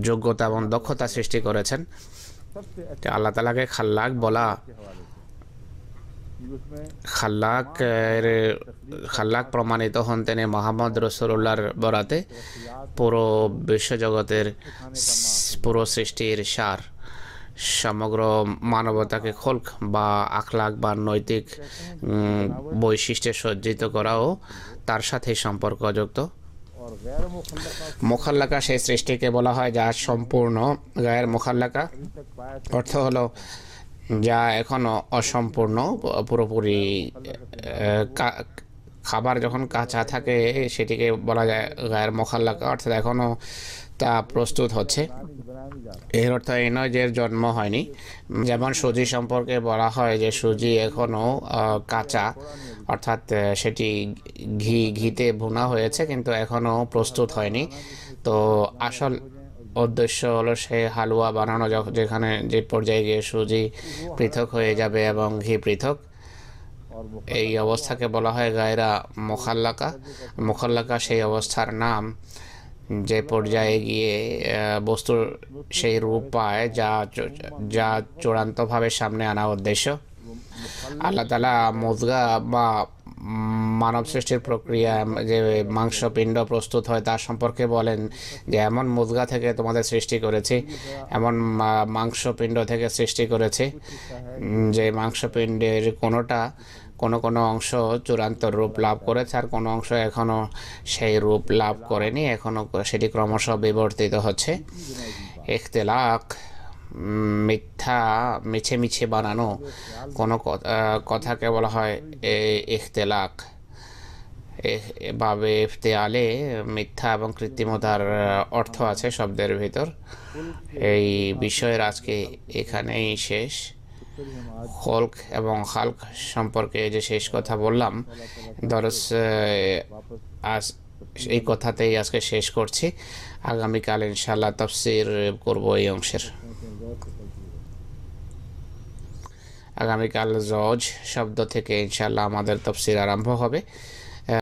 যোগ্যতা এবং দক্ষতা সৃষ্টি করেছেন। सबसे अच्छे আল্লাহ তালাকে খাল্লাক বলা, के हवाले से कि उसमें খাল্লাক প্রমাণিত হন তিনি মোহাম্মদ রসুল্লাহর বরাতে। পুরো বিশ্বজগতের পুরো সৃষ্টির সার, সমগ্র মানবতাকে খোলক বা আখলাক বা নৈতিক বৈশিষ্ট্যে সজ্জিত করাও তার সাথে সম্পর্কযুক্ত। और गैर मुखल्लका মোখাল্লাকা সেই সৃষ্টিকে বলা হয় যা সম্পূর্ণ। গায়ের মোখাল্লাকা अभी तक पाया অর্থ হলো যা এখনো অসম্পূর্ণ, পুরোপুরি খাবার যখন কাঁচা থাকে সেটিকে বলা যায় গায়ের মোখাল্লাকা, অর্থাৎ এখনো তা প্রস্তুত হচ্ছে। बनाया नहीं जा रहा এর অর্থ এই নয় যে এর জন্ম হয়নি। যেমন সুজি সম্পর্কে বলা হয় যে সুজি এখনও কাঁচা, অর্থাৎ সেটি ঘিতে ভুনা হয়েছে কিন্তু এখনও প্রস্তুত হয়নি। তো আসল উদ্দেশ্য হলো সে হালুয়া বানানো, যেখানে যে পর্যায়ে গিয়ে সুজি পৃথক হয়ে যাবে এবং ঘি পৃথক। और এই অবস্থাকে বলা হয় গায়রা মোখাল্লাকা। মোখাল্লাকা সেই অবস্থার নাম যে পর্যায়ে গিয়ে বস্তুর সেই রূপ পায় যা চূড়ান্তভাবে সামনে আনা উদ্দেশ্য। আল্লাহ তালা মুদগা বা মানব সৃষ্টির প্রক্রিয়া, যে মাংসপিণ্ড প্রস্তুত হয় তার সম্পর্কে বলেন যে এমন মুদগা থেকে তোমাদের সৃষ্টি করেছি, এমন মাংসপিণ্ড থেকে সৃষ্টি করেছি যে মাংসপিণ্ডের কোনো অংশ চূড়ান্ত রূপ লাভ করেছে আর কোনো অংশ এখনও সেই রূপ লাভ করেনি, এখনও সেটি ক্রমশ বিবর্তিত হচ্ছে। ইখতিলাক মিছে বানানো কোনো কথাকে বলা হয় ইখতিলাক। এভাবে ইফতেআলে মিথ্যা এবং কৃত্রিমতার অর্থ আছে শব্দের ভিতর। এই বিষয়ের আজকে এখানেই শেষ। খলক এবং খালক সম্পর্কে যে শেষ কথা বললাম, দরস আজ এই কথাতেই আজকে শেষ করছি। আগামীকাল ইনশাআল্লাহ তাফসীর করব এই অংশের। আগামীকাল জজ শব্দ থেকে ইনশাআল্লাহ আমাদের তাফসীর আরম্ভ হবে।